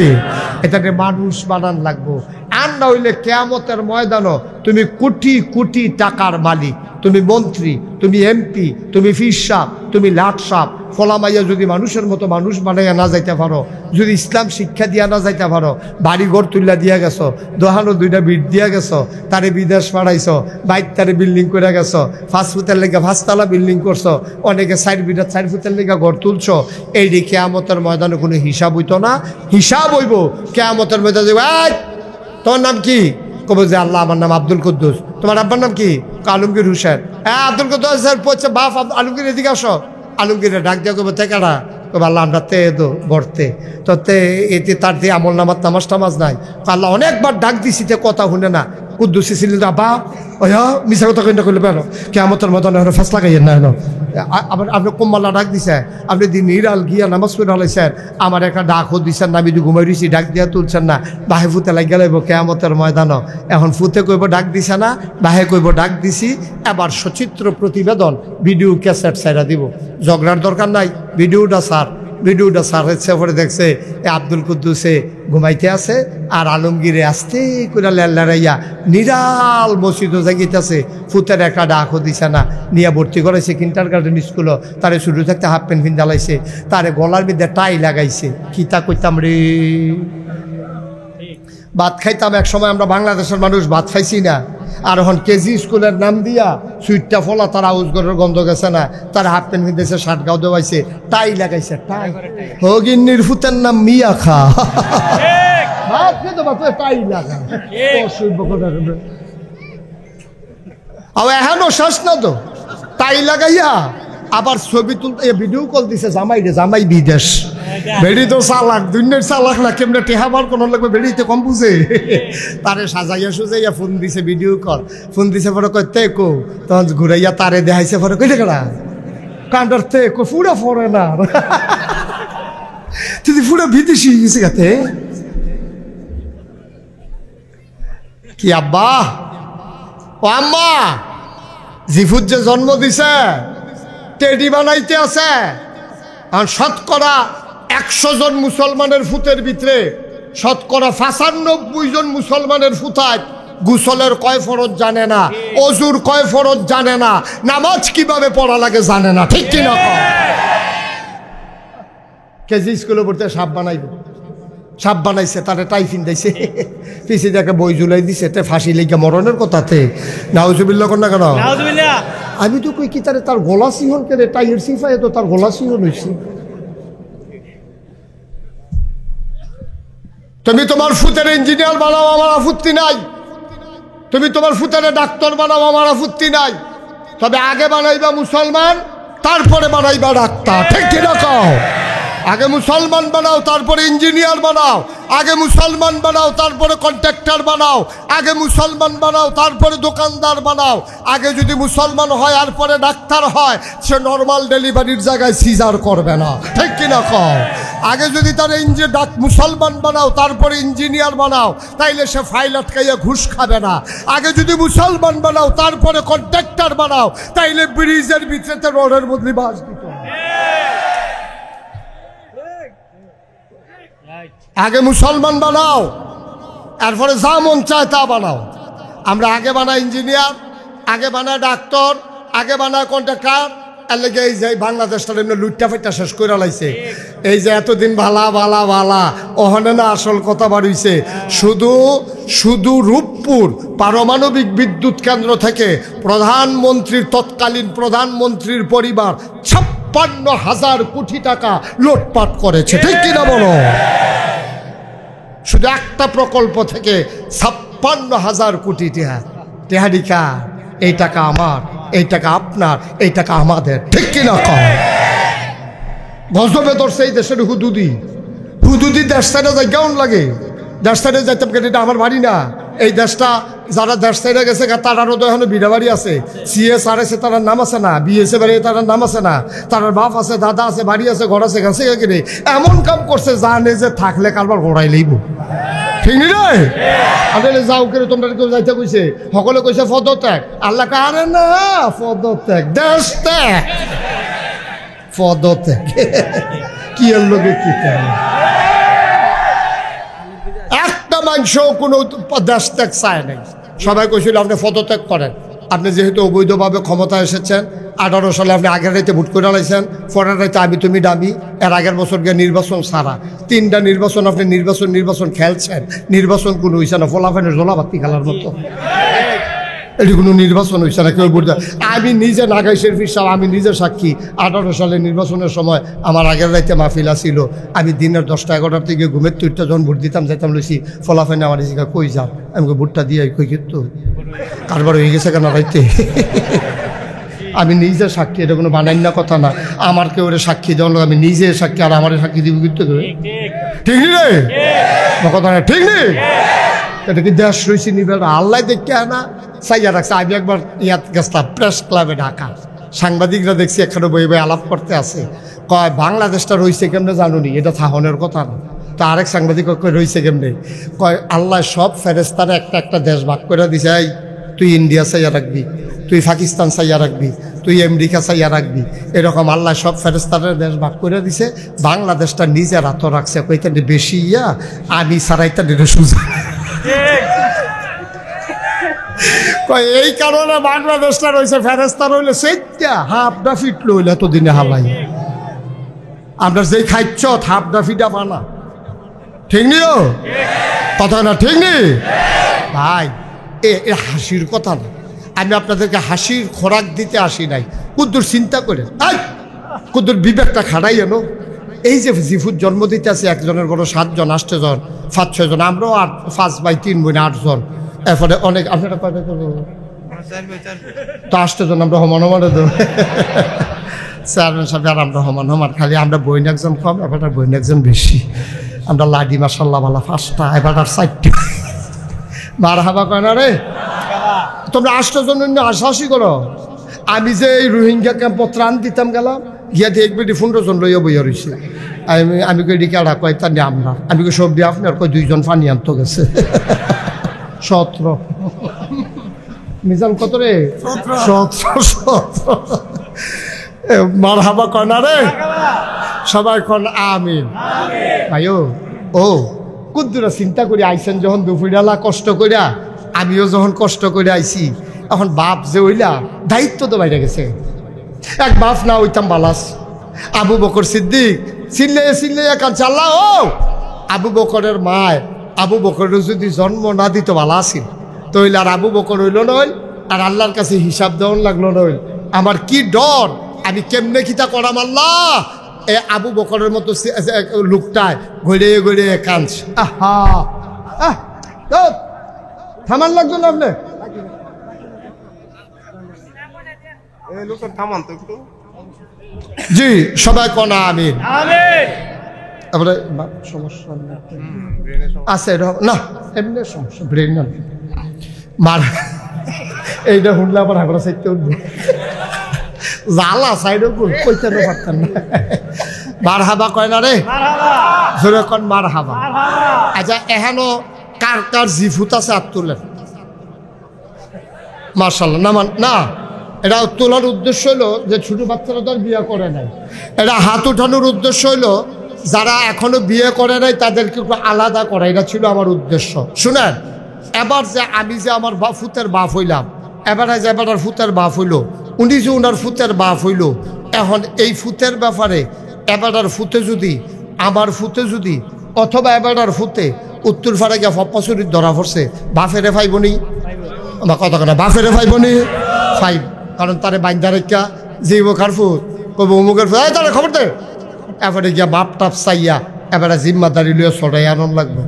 এটা মানুষ বানান লাগবো। আর না হইলে কেয়ামতের ময়দানও তুমি কোটি কোটি টাকার মালিক, তুমি মন্ত্রী, তুমি এমপি, তুমি ফির সাপ, তুমি লাট সাপ, ফলামাইয়া যদি মানুষের মতো মানুষ বানাইয়া না যাইতে পারো, যদি ইসলাম শিক্ষা দিয়া না যাইতে পারো, বাড়ি ঘর তুলিয়া দিয়া গেছো, দোহানো 2টা বিট দিয়া গেছো, তারে বিদেশ পাঠাইছো, বাইক তারে বিল্ডিং করে গেছো, 5 ফুটের লেগে 5তলা বিল্ডিং করছো, অনেকে 4 বিটা 4 ফুটের লেগে ঘর তুলছো, এই রে কেয়ামতের ময়দানে কোনো হিসাব হইতো না। হিসাব হইব কেয়ামতের ময়দানে। তোমার নাম কি? কব যে আল্লাহ আমার নাম আব্দুল কুদ্দুস। তোমার আব্বার নাম কি? আলমগীর হোসেন। হ্যাঁ আব্দুল কুদ্দুস স্যার পড়ছে, বাপ আলমগীর এদিকে আসো। আলমগীরে ডাক দিয়া কব তে কারা? কব আল্লাহ আমরা তে দো বর্তে তো তে এতে তার দিয়ে আমল নামাজ নামাজ টামাজ নাই। আল্লাহ অনেকবার ডাক দিছি, তে কথা শুনে না। কুদ্দুসি ছিলেন বাপ ওয়া মিশা কথা কইনা কইলে পারো কেয়ামতের ময়দানে ফেস লাগাইয়েন না। আবার আপনি কোম্মাল্লা ডাক দিছে, আপনি দিন নিরাল গিয়া নামাজ পড়ে হলাইছেন, আমার একটা ডাকও দিচ্ছেন না, আমি ঘুমাই রয়েছি, ডাক দিয়া তুলছেন না, বাহে ফুতে লাগিয়ে লাইব কেয়ামতের ময়দানও। এখন ফুতে কইব ডাক দিছে না, বাহে কইব ডাক দিছি। এবার সচিত্র প্রতিবেদন ভিডিও ক্যাসেট সাইরা দিব, ঝগড়ার দরকার নাই। ভিডিওটা স্যার হচ্ছে পরে দেখছে আব্দুল কুদ্দুসে ঘুমাইতে আছে, আর আলমগীরে আসতে করে লেলাইয়া নিরাল মসজিদও জাগিতেছে। ফুতের একটা ডাকও দিছে না, নিয়ে ভর্তি করেছে কিন্ডারগার্টেন স্কুলও। তারে শুরু থাকতে হাফ প্যান্ট পিন জ্বালাইছে, তারে গলার মধ্যে টাই লাগাইছে। কিতা কইতাম রে, ভাত খাইতাম এক সময় আমরা, বাংলাদেশের মানুষ ভাত খাইছি না। আর এখন কেজি স্কুলের নাম দিয়া সুইটটা ফলা, তার আউজগরের গন্ধ গেছে না, তার হাফ প্যান্ট পিনতেছে, শার্ট গাও দেওয়াইছে, টাই লাগাইছে। টাই হগিন্নির ফুতের নাম মিয়া খা, ভাত খেতে পারতো টাই লাগা। এখনো শেষ না তো, টাই লাগাইয়া আবার ছবি তুলতে ভিডিও কল দিছে জামাই রে, জামাই বিদেশ। বেড়ি তো চালাক, দুনিয়ার চালাক না, কেমনে টেহাবার কোন লাগবে, বেড়িতে কম বুঝে। তারে সাজাইয়া সুজাইয়া ফোন দিছে, ভিডিও কল ফোন দিছে, পরে কই তে কো, তখন ঘুরাইয়া তারে দেখাইছে, পরে কইলে কেনা কান্ডার তে কো ফুড়া ফরে না, তুই ফুড়া বিদেশি গেছে গাতে। কি আব্বা ও আম্মা, জিফুত যে জন্ম দিছে টেডি বানাইতে আছে। আর শতকরা 100 জন মুসলমানের ফুতের ভিতরে শতকরা 95 জন মুসলমানের ফুতায় গোসলের কয় ফরজ জানে না, অজুর কয় ফরজ জানে না, নামাজ কিভাবে পড়া লাগে জানে না, ঠিক কিনা? কেজি স্কুলে পড়তে সাপ বানাইব, সাপ বানাইছে, তারে টাইফিন দিয়েছে, পিছিয়ে দেখে বই ঝুলাই দিছে, তে ফাঁসি লেগে মরণের কথাতে। নাউজুবিল্লাহ কর না কেন? আমি তো কই কি তার গলা সিংহন কেড়ে টাইয়ের সিফায় তো তার গলা সিংহন হয়েছে। তুমি তোমার ফুতের ইঞ্জিনিয়ার বানাও, আমার আপত্তি নাই। তুমি তোমার ফুতের ডাক্তার বানাও, আমার আপত্তি নাই। তবে আগে বানাইবা মুসলমান, তারপরে বানাইবা ডাক্তার, ঠিক কিনা কও? আগে মুসলমান বানাও, তারপরে ইঞ্জিনিয়ার বানাও। আগে মুসলমান বানাও, তারপরে কন্ট্রাক্টর বানাও। আগে মুসলমান বানাও, তারপরে দোকানদার বানাও। আগে যদি মুসলমান হয় আর পরে ডাক্তার হয়, সে নর্মাল ডেলিভারির জায়গায় সিজার করবে না, ঠিক কিনা কও? আগে যদি তার মুসলমান বানাও, তারপরে ইঞ্জিনিয়ার বানাও, তাইলে সে ফাইল আটকাইয়া ঘুষ খাবে না। আগে যদি মুসলমান বানাও, তারপরে কন্ট্রাক্টর বানাও, তাইলে ব্রিজের ভিতরে রোডের বদলি বাস দিত। আগে মুসলমান বানাও, এরপরে যা মন চায় তা বানাও। আমরা আগে বানাই ইঞ্জিনিয়ার, আগে বানাই ডাক্তার, আগে বানায় কন্ট্রাক্টর এর লেগে এই যে বাংলাদেশটার এমনি লুটটা ফেটটা শেষ করে লাইছে। এই যে এতদিন ভালা ভালা ভালা ওখানে না আসল কথা বাড়িছে। শুধু রূপপুর পারমাণবিক বিদ্যুৎ কেন্দ্র থেকে তৎকালীন প্রধানমন্ত্রীর পরিবার 56,000 কোটি টাকা লুটপাট করেছে, ঠিক কিনা বলো? শুধু একটা প্রকল্প থেকে 56,000 কোটি টেহারিকা। এই টাকা আমার, এই টাকা আপনার, এই টাকা আমাদের, ঠিক কিনা কম? গজবে ধরছে এই দেশের হুদুদি দেশ সাইডে যাই কেমন লাগে? দেশ সাইডে যাইতাম কেন? এটা আমার বাড়ি না। এই দেশটা যারা দেশ সাইডে গেছে তারারও তো এখনো বিড়া বাড়ি আছে, সিএসআর আছে, তার নাম আছে না, বিএসএ বাড়ি তার নাম আছে না, তার বাপ আছে, দাদা আছে, বাড়ি আছে, ঘর আছে, গেছে কিনে এমন কাম করছে জানে যে থাকলে কারবার ঘোরাই লইব, ঠিক নি রে? আসলে যাও করে তোমরা কেউ যাইতে কইছে, সকলে কইছে পদত্যাগ। আল্লাহ কারে না পদত্যাগ, দেশ ত্যাগ, পদত্যাগ কি এর লোকে কি একটা মানুষ কোনো দেশ ত্যাগ চায় নাই। সবাই কইছিল আপনি পদত্যাগ করেন। আপনি যেহেতু অবৈধভাবে ক্ষমতা এসেছেন, 18 সালে আপনি আগের রাইতে ভোট করে লাইছেন, পরের রাইতে আমি তুমি দাবি, এর আগের বছর গিয়ে নির্বাচন ছাড়া 3টা নির্বাচন আপনি নির্বাচন খেলছেন, নির্বাচন কোনো হইছে না, ফলাফলের জলাবাতি খেলার মতো। এটি কোনো নির্বাচন হয়েছে না, কেউ ভোট। আমি নিজে নাগাই শরীফ সাহেব, আমি নিজে সাক্ষী। 18 সালে নির্বাচনের সময় আমার আগের রাইতে মাহফিলা ছিল। আমি দিনের 10টা 11টার থেকে ঘুমের 3টা যখন ভোট দিতাম যাইতাম লইছি, ফলাফলে আমার এসে কই যান, আমি ভোটটা দিয়ে কই কিন্তু কারবার হয়ে গেছে কেন রাইতে। আমি নিজে সাক্ষী, এটা কোনো বানাইনা কথা না। আমার কেউ সাক্ষী দেওয়া, আমি নিজে সাক্ষী, আর আমার সাক্ষী দিব কিন্তু, ঠিক নি রে? কথা না, ঠিক নেই? এটা কি দেশ রয়েছে নিবে? আল্লাহ দেখে না চাইয়া রাখছে। আমি একবার ইয়াত গেছিলাম প্রেস ক্লাবে ঢাকা, সাংবাদিকরা দেখছি এখানে বই আলাপ করতে আছে, কয় বাংলাদেশটা রয়েছে কেমনে জানুনি? এটা থাহনের কথা না। তো আরেক সাংবাদিক রয়েছে কেমনে? কয় আল্লাহ সব ফেরেস্তারা একটা একটা দেশ ভাগ করে দিছে। এই তুই ইন্ডিয়া চাইয়া রাখবি, তুই পাকিস্তান চাইয়া রাখবি, তুই আমেরিকা চাইয়া রাখবি, এরকম আল্লাহ সব ফেরেস্তারের দেশ ভাগ করে দিছে। বাংলাদেশটা নিজের হাত রাখছে, কইতে বেশি ইয়া আমি সারাইতা সুজা। এই কারণে বাংলাদেশটা রয়েছে ফেরেস্তা রইলে সেইটা হাফডা ফিট লইলে এতদিনে হালাই। আমরা যেই খাইছ হাফডা ফিটা বানা, ঠিক নিও কথা না, ঠিক নি ভাই? এ হাসির কথা না। আমি আপনাদেরকে হাসির খোরাক দিতে আসি নাই। কুদ্দুর চিন্তা করে, কুদ্দুর বিবেকটা খাড়াই এনো। এই যে জিফুর জন্ম দিতে আছে, একজনের বড় 7 জন, 8 জন, 5-6 জন, আমরাও 5 ভাই 3 বোন 8 জন। এরপরে অনেক আপনারা কয়টা করবো তো 8 জন, আমরা হমান চেয়ারম্যান সাহেব আর আমরা হমান। খালি আমরা বইন একজন কম, এবার বইন একজন বেশি। আমরা লাডি মাসাল্লাহ বালা 5টা, এবার আর 4টা। মার হাবা কয় না রে? তোমরা 8 জন আশাশি করো। আমি যে এই রোহিঙ্গা ক্যাম্প ত্রাণ দিতাম গেলাম, গিয়া দেখবে 15 জন লইয়া বইয়া রয়েছে। আমি কই ডিকে আড়া কয় তা নিয়ে আমরা, আমি কই সব দিয়ে আপনার কয় 2 জন পানি আনতে গেছে। 17 মিজান কত রে? 17 মার হাবা কয় না রে? সবাই কন আমিন। ভাইও ও কুদ্দুরা চিন্তা করি আইসেন যখন দুপুরবেলা কষ্ট করিয়া, আমিও যখন কষ্ট করে আইছি, এখন বাপ যে হইলা দায়িত্ব তো বাইরে গেছে। এক বাপ না হইতাম বালাস। আবু বকর সিদ্দিক চিল্লে একা চাল্লা। ও আবু বকরের মায় আবু বকরের যদি জন্ম না দিত ভালো আসিল, তো হইলে আর আবু বকর হইল নয়, আর আল্লাহর কাছে হিসাব দেওয়ান লাগলো নয়। আমার কি ডর, আমি কেমনে খিতা করাম আল্লাহ। এ আবু বকরের মতো লোকটায় ঘুরে কাঁদছ। আহা থামান লাগতো না আপনি? জি সবাই কনা আমিন। তারপরে সমস্যা আছে না, এমনি সমস্যা ব্রেন না মার। এইটা শুনলে আবার হাগড়া সাইডতে উঠবো, জ্বালা সাইডও কইতে পারতেন না। মার হাবা কয় না রে? জোরে কন মার হাবা। আচ্ছা এখানো কার কার জিফুত আছে হাত তুলেন। মার্শাল্লাহ না, এটা তোলার উদ্দেশ্য হলো যে ছোট বাচ্চারা তো আর বিয়ে করে নাই। এটা হাত উঠানোর উদ্দেশ্য হইলো যারা এখনো বিয়ে করে নাই তাদেরকে একটু আলাদা করা, এটা ছিল আমার উদ্দেশ্য। শুনেন, এবার যে আমি যে আমার ফুতের বাপ হইলাম, এবারে যে এবার ফুতের বাপ হইলো, উনি যে ওনার ফুতের বাপ হইল, এখন এই ফুতের ব্যাপারে এবাডার ফুতে যদি, আমার ফুতে যদি, অথবা এবাডার ফুতে উত্তর ফাড়ে গিয়া ফপ্পাচুরির ধরা পড়ছে, বাফেরে ফাইবনি বা কত কথা বাফেরে ফাইবনি ফাইব, কারণ তারে বাইন্দা রেখা জীব খারফুত কব অমুকের ফুত তারা খবর দে, এবারে গিয়া বাপ টাপ চাইয়া এবারে জিম্মাদারি লিয়ে ছড়াই আনন্দ লাগবে।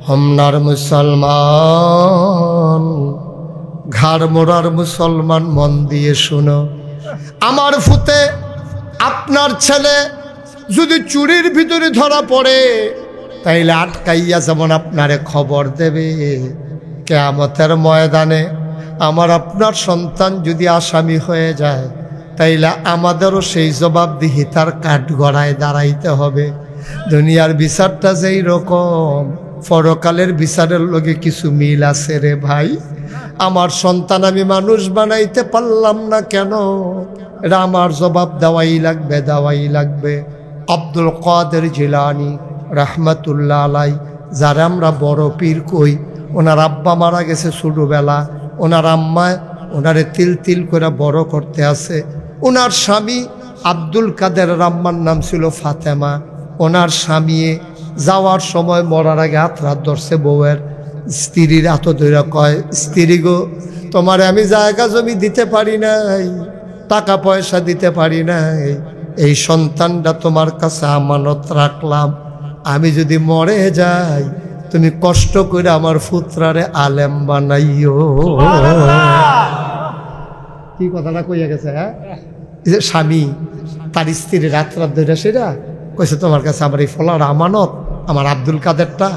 হমনার মুসলমান, ঘাড় মোড়ার মুসলমান, মন দিয়ে শুনো, আমার ফুতে আপনার ছেলে যদি চুরির ভিতরে ধরা পড়ে তাইলে আটকাইয়া যেমন আপনারে খবর দেবে, কিয়ামতের ময়দানে আমার আপনার সন্তান যদি আসামি হয়ে যায় তাইলে আমাদেরও সেই জবাবদিহিতার কাঠগড়ায় দাঁড়াইতে হবে। দুনিয়ার বিচারটা যেই রকম, পরকালের বিচারের লগে কিছু মিল আছে রে ভাই। আমার সন্তান আমি মানুষ বানাইতে পারলাম না কেন, এটা আমার জবাব দেওয়াই লাগবে, দেওয়াই লাগবে। আব্দুল কাদের জিলানী রহমতুল্লাহ আলাই, যারা আমরা বড় পীর কই, ওনার আব্বা মারা গেছে ছোটবেলা, ওনার আম্মায় ওনারে তিল তিল করে বড় করতে আছে। ওনার স্বামী আব্দুল কাদের আম্মার নাম ছিল ফাতেমা। ওনার স্বামী যাওয়ার সময় মরার আগে হাত রাত ধরছে বউয়ের, স্ত্রীর হাত ধরে কয়, স্ত্রী গো তোমারে আমি জায়গা জমি দিতে পারি নাই, টাকা পয়সা দিতে পারি নাই, এই সন্তানটা তোমার কাছে আমানত রাখলাম, আমি যদি মরে যাই তুমি কষ্ট করে আমার পুত্রারে আলেম বানাইও। কি কথাটা কইয়া গেছে, হ্যাঁ? যে স্বামী তার স্ত্রীর রাত রাত ধরে সেটা কইছে, তোমার কাছে আমার এই ফলার আমানত, আমার আব্দুল কাদেরটা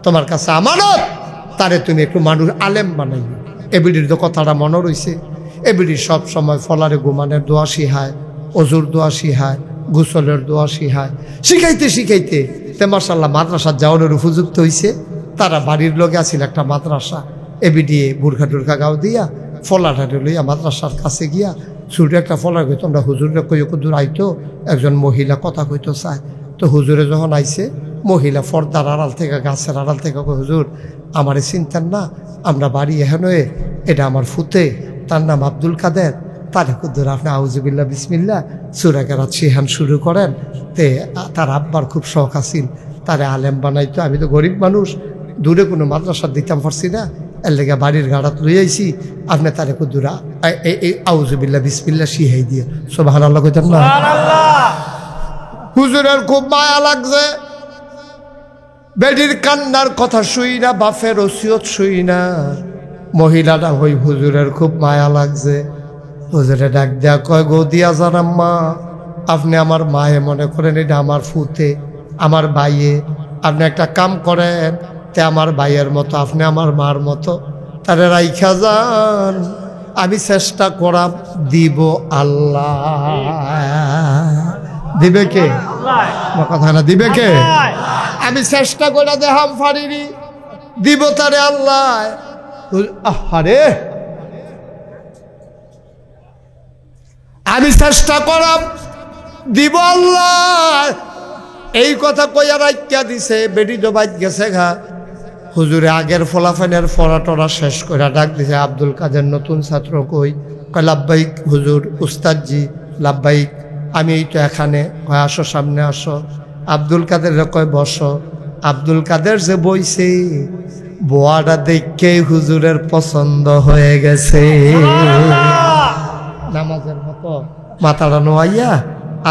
তোমার কাছে আমানত, তারে তুমি একটু মানুষ আলেম বানাইও। এবিডির তো কথাটা মনে রয়েছে। এবিডির সব সময় ফলারে ঘুমানের দোয়া শিখায়, অজুর দোয়া শিখায়, গোসলের দোয়া শিখায়, শিখাইতে শিখাইতে তে মাশাআল্লাহ মাদ্রাসা যাওয়ানোর উপযুক্ত হয়েছে। তারা বাড়ির লগে আছিল একটা মাদ্রাসা, এবিডি বুর্খা টুরখা গাও দিয়া ফলাটারে লইয়া মাদ্রাসার কাছে গিয়া ছোট একটা ফলার কইতো, আমরা হুজুরে কই দূর আইতো, একজন মহিলা কথা কইতো চায়। তো হুজুরে যখন আইছে, মহিলা পর্দার আড়াল থেকে, গাছের আড়াল থেকে কই, হুজুর আমারে চিন্তান না, আমরা বাড়ি এখানে, এটা আমার ফুতে, তার নাম আব্দুল কাদের, তারে কুদ্দুর আপনি আউযুবিল্লাহ বিসমিল্লাহ সূরা কেরাত শিহান শুরু করেন। তে তার আব্বার খুব শখ আছিল তারে আলেম বানাইতো। আমি তো গরিব মানুষ, দূরে কোনো মাদ্রাসা দিতাম পারছি না, এর লেগে বাড়ির গাড়াত লই আইছি, আপনি তারে কুদ্দুরা এই আউযুবিল্লাহ বিসমিল্লাহ শিহাই দিয়ে সুবহানাল্লাহ কইতেন না। হুজুরের খুব মায়া লাগছে, বেডির কান্নার কথা শুই না, বাপের ওসিয়ত শুই না, মহিলাটা হই হুজুরের খুব মায়া লাগছে। হুজুরে ডাক দেয়া কয়, গো দিয়া জানাম্মা, আপনি আমার মায়ে মনে করেন, এটা আমার ফুতে, আমার ভাইয়ে, আপনি একটা কাম করেন, তে আমার ভাইয়ের মতো, আপনি আমার মার মতো, তারে রাইখা যান, আমি চেষ্টা করাম, দিব আল্লাহ। দিবে কে? কথা না, দিবে কে? আমি চেষ্টা করে দেখাম পারিনি, দিব তারে আল্লাহ। আরে আমি চেষ্টা করাম, দিব আল্লাহ। এই কথা কইয়া রাইখা দিছে, বেটি তো বাইত গেছে ঘা। হুজুরে আগের ফলাফানের ফরাটরা শেষ করে ডাক দিছে, আব্দুল কাদের নতুন ছাত্র কই? কয় লাব্বাইক হুজুর, উস্তাদজি লাব্বাইক, আমি এই তো এখানে। কয় আসো, সামনে আসো। আব্দুল কাদের কয় বসো। আব্দুল কাদের যে বইছে, বোয়াটা দেখেই হুজুরের পছন্দ হয়ে গেছে। নামাজের মতো মাথাটা নোয়াইয়া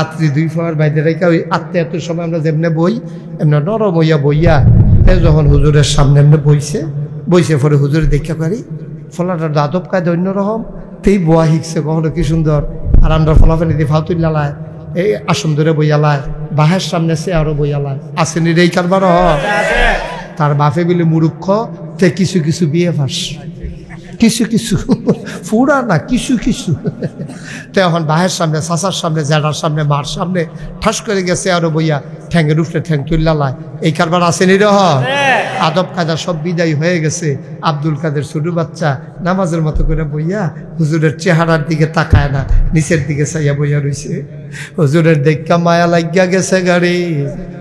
আত্রি দুই ফোয়ার বাইরে রেখা, ওই আত্মীয় এত সময় আমরা যেমনে বই এমনি নরম হইয়া বইয়া, যখন হুজুরের সামনে এমনি বইছে, বইছে পরে হুজুরে দেখা পারি ফলাটা দাদব কায়দা অন্যরকম, তেই বোয়া শিখছে, কখনো কি সুন্দর। আর আমরা ফলাফেলি দিয়ে ফাউতুল্লালায় এই আসন ধরে বইয়ালায়, বাহের সামনে সে আরো বইয়ালায়, আসেনি রে এই কারবার। তার বাপে বিলে মুরুক্ষ, তে কিছু কিছু বিয়ে ফাঁস, কিছু কিছু ফুরা না, কিছু কিছু। তো এখন বাহের সামনে, চাচার সামনে, জ্যাডার সামনে, মার সামনে ঠাস করে গেছে আরো বইয়া, ঠ্যাঙ্গের উঠলে ঠ্যাং তুল্লালায়, এই কারবার আসেনি রহ। আদব কায়দা সব বিদায় হয়ে গেছে। আব্দুল কাদের ছোট বাচ্চা নামাজের মতো করে বইয়া, হুজুরের চেহারার দিকে তাকায় না, নিচের দিকে চাইয়া বইয়া রইছে। হুজুরের দেখা মায়া লাগিয়া গেছে গাড়ি।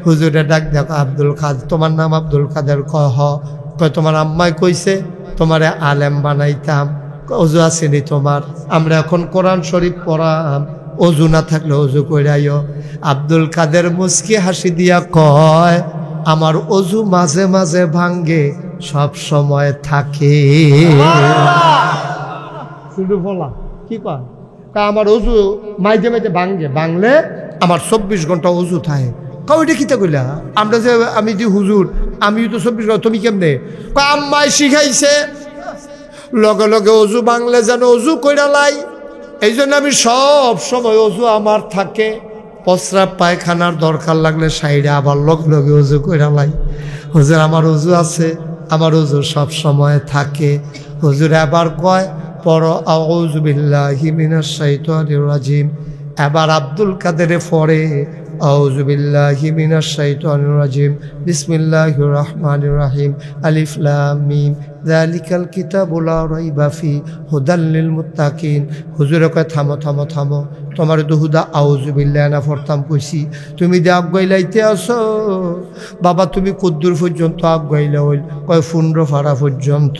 হুজুরে ডাক দেখো, আব্দুল কাদের, তোমার নাম আব্দুল কাদের? কয় তোমার আম্মায় কইছে তোমারে আলেম বানাইতাম, অজু আসেনি তোমার? আমরা এখন কোরআন শরীফ পড়াম, অজু না থাকলে অজু কইরাইও। আব্দুল কাদের মুস্কি হাসি দিয়া কয়, আমার অজু মাঝে মাঝে ভাঙ্গে, সব সময় থাকে। শুধু বলা কি কয়, আমার অজু মাঝে মাঝে ভাঙ্গে, ভাঙলে আমার 24 ঘন্টা অজু থাকে। কইটা কিতা কইলা? আমরা যে আমি যে হুজুর, আমি তো 24 ঘন্টা, তুমি কেমনে? আম্মাই শিখাইছে লগে লগে অজু ভাঙলে যেন অজু কইরা লাই, এই জন্য আমি সব সময় অজু আমার থাকে। প্রস্রাব পায়খানার দরকার লাগলে সাইডে আবার লগে লগে অজু কইরা লাই। হুজুর আমার অজু আছে, আমার অজু সব সময় থাকে। হুজুর আবার কয় পড়ো আউযু বিল্লাহি মিনাশ শাইতানির রাজিম। এবার আব্দুল কাদেরে পড়ে আউযু বিল্লাহি মিনাশ শাইতানির রাজিম, বিসমিল্লাহির রহমানির রহিম, আলিফ লাম মিম, যালিকাল কিতাবু লা রাইবা ফি, হুদাল লিল মুত্তাকিন। হুজুরে কয় থামো থামো থামো, তোমার তো হুদা আউযু বিল্লাহি না পড়তাম কইছি, তুমি যে আগাইলাইতে আসো বাবা, তুমি কদ্দুর পর্যন্ত আগাইলা হইল? কয় 15 ফাড়া পর্যন্ত।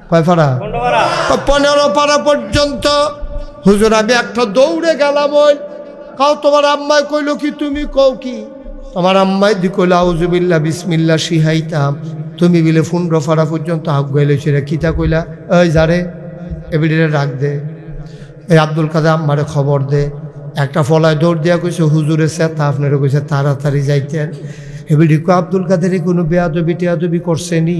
কয় ফাড়া? 15 পাড়া পর্যন্ত। হুজুর আমি একটা দৌড়ে গেলাম, ওই কাও তোমার আম্মাই কইল কি, তুমি কও কি? তোমার আম্মাই দি কইল আউযু বিল্লাহ বিসমিল্লাহ শিহাইতাম, তুমি বিলে 15 ফাড়া পর্যন্ত আগাইলে সেটা কিতা কইলা? ওই যারে এবিডিরে ডাক দে, এই আব্দুল কাদের আম্মারে খবর দে। একটা ফলায় দৌড় দিয়া কইছে হুজুরে সেতা আপনারা কইছে তাড়াতাড়ি যাইতেন। এবিডি কো আব্দুল কাদের কোনো বেয়াদবি টেয়াদবি করছেনি?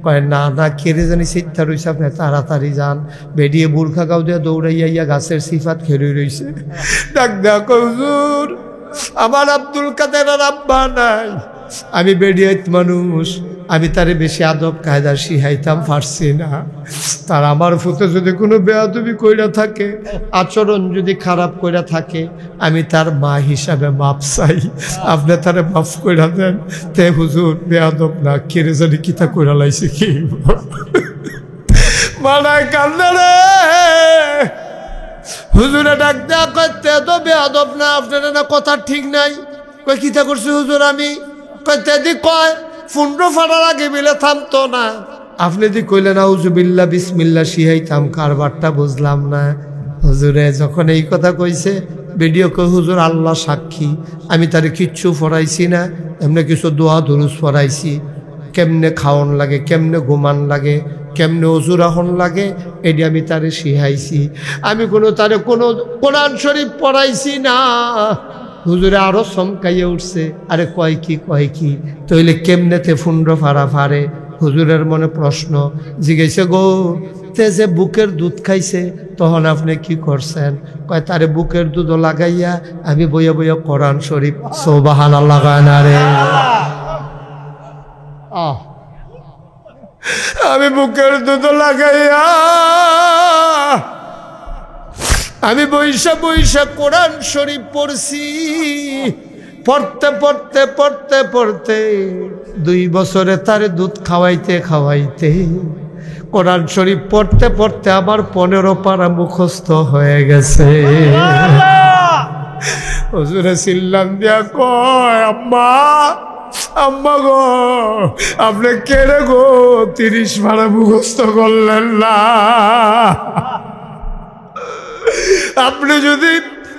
কয় না না, খেরে জানি চিন্তা রয়েছে, আপনি তাড়াতাড়ি যান। বেরিয়ে বুর্খা গাও দিয়া দৌড়াইয়া ইয়া গাছের সিফাত খেলে রয়েছে। ডাক দেয়া কয় হুজুর আমার আব্দুল কাদের আর আব্বা নাই, আমি বেডিয়াত মানুষ, আমি তারে বেশি আদব কায়দা শিখাইতাম পারছি না। তার আমার ফুতে যদি কোনো বেয়াদবি কইরা থাকে, আচরণ যদি খারাপ কইরা থাকে, আমি তার মা হিসাবে মাপ চাই, আপনি তারে মাফ কইরা দেন। তে হুজুর বেয়াদব না, কেড়ে জানি কিতা কইরা লাইছে কি মানায় কান্দে রে। হুজুরে ডাক দেয়া করতে তো বেয়াদব না, আপনার না কথা ঠিক নাই। কই কিতা করছি হুজুর আমি? কইতে দি কয় 15 ফাড়ার আগে মিলে থামতো না। আপনি দি কইলেন আউযু বিল্লাহ বিসমিল্লাহ শিহাইতাম, কারবারটা বুঝলাম না। হুজুরে যখন এই কথা কইছে, ভিডিও কই হুজুর আল্লাহ সাক্ষী, আমি তারে কিচ্ছু পড়াইছি না, এমনি কিছু দোয়া দুরুজ পড়াইছি। কেমনে খাওয়ান লাগে, কেমনে ঘুমান লাগে, কেমনে অজু রাহন লাগে, এটি আমি তারে শিখাইছি। আমি তারে কোনো কোরআন শরীফ পড়াইছি না। হুজুরে আরো চমকাইয়া উঠছে, আরে কয় কি তইলে কেমনেতে 15 ফাড়া ফাড়ে? হুজুরের মনে প্রশ্ন জিজ্ঞাসা গো, তে যে বুকের দুধ খাইছে তখন আপনি কি করছেন? কয় তারে বুকের দুধ লাগাইয়া আমি বইয়া বইয়া কোরআন শরীফ সুবহানাল্লাহ না রে। আমি বুকের দুধ লাগাইয়া আমি বইসা বইসা কোরআন শরীফ পড়ছি। পড়তে পড়তে পড়তে পড়তে 2 বছরে তারে দুধ খাওয়াইতে খাওয়াইতে কোরআন শরীফ পড়তে পড়তে আমার 15 পারা মুখস্থ হয়ে গেছে। হুজুরে চিল্লান দিয়া কয় আম্মা আম্মা গো, আপনি কেড়ে গো 30 পারা মুখস্থ করলেন না? আপনি যদি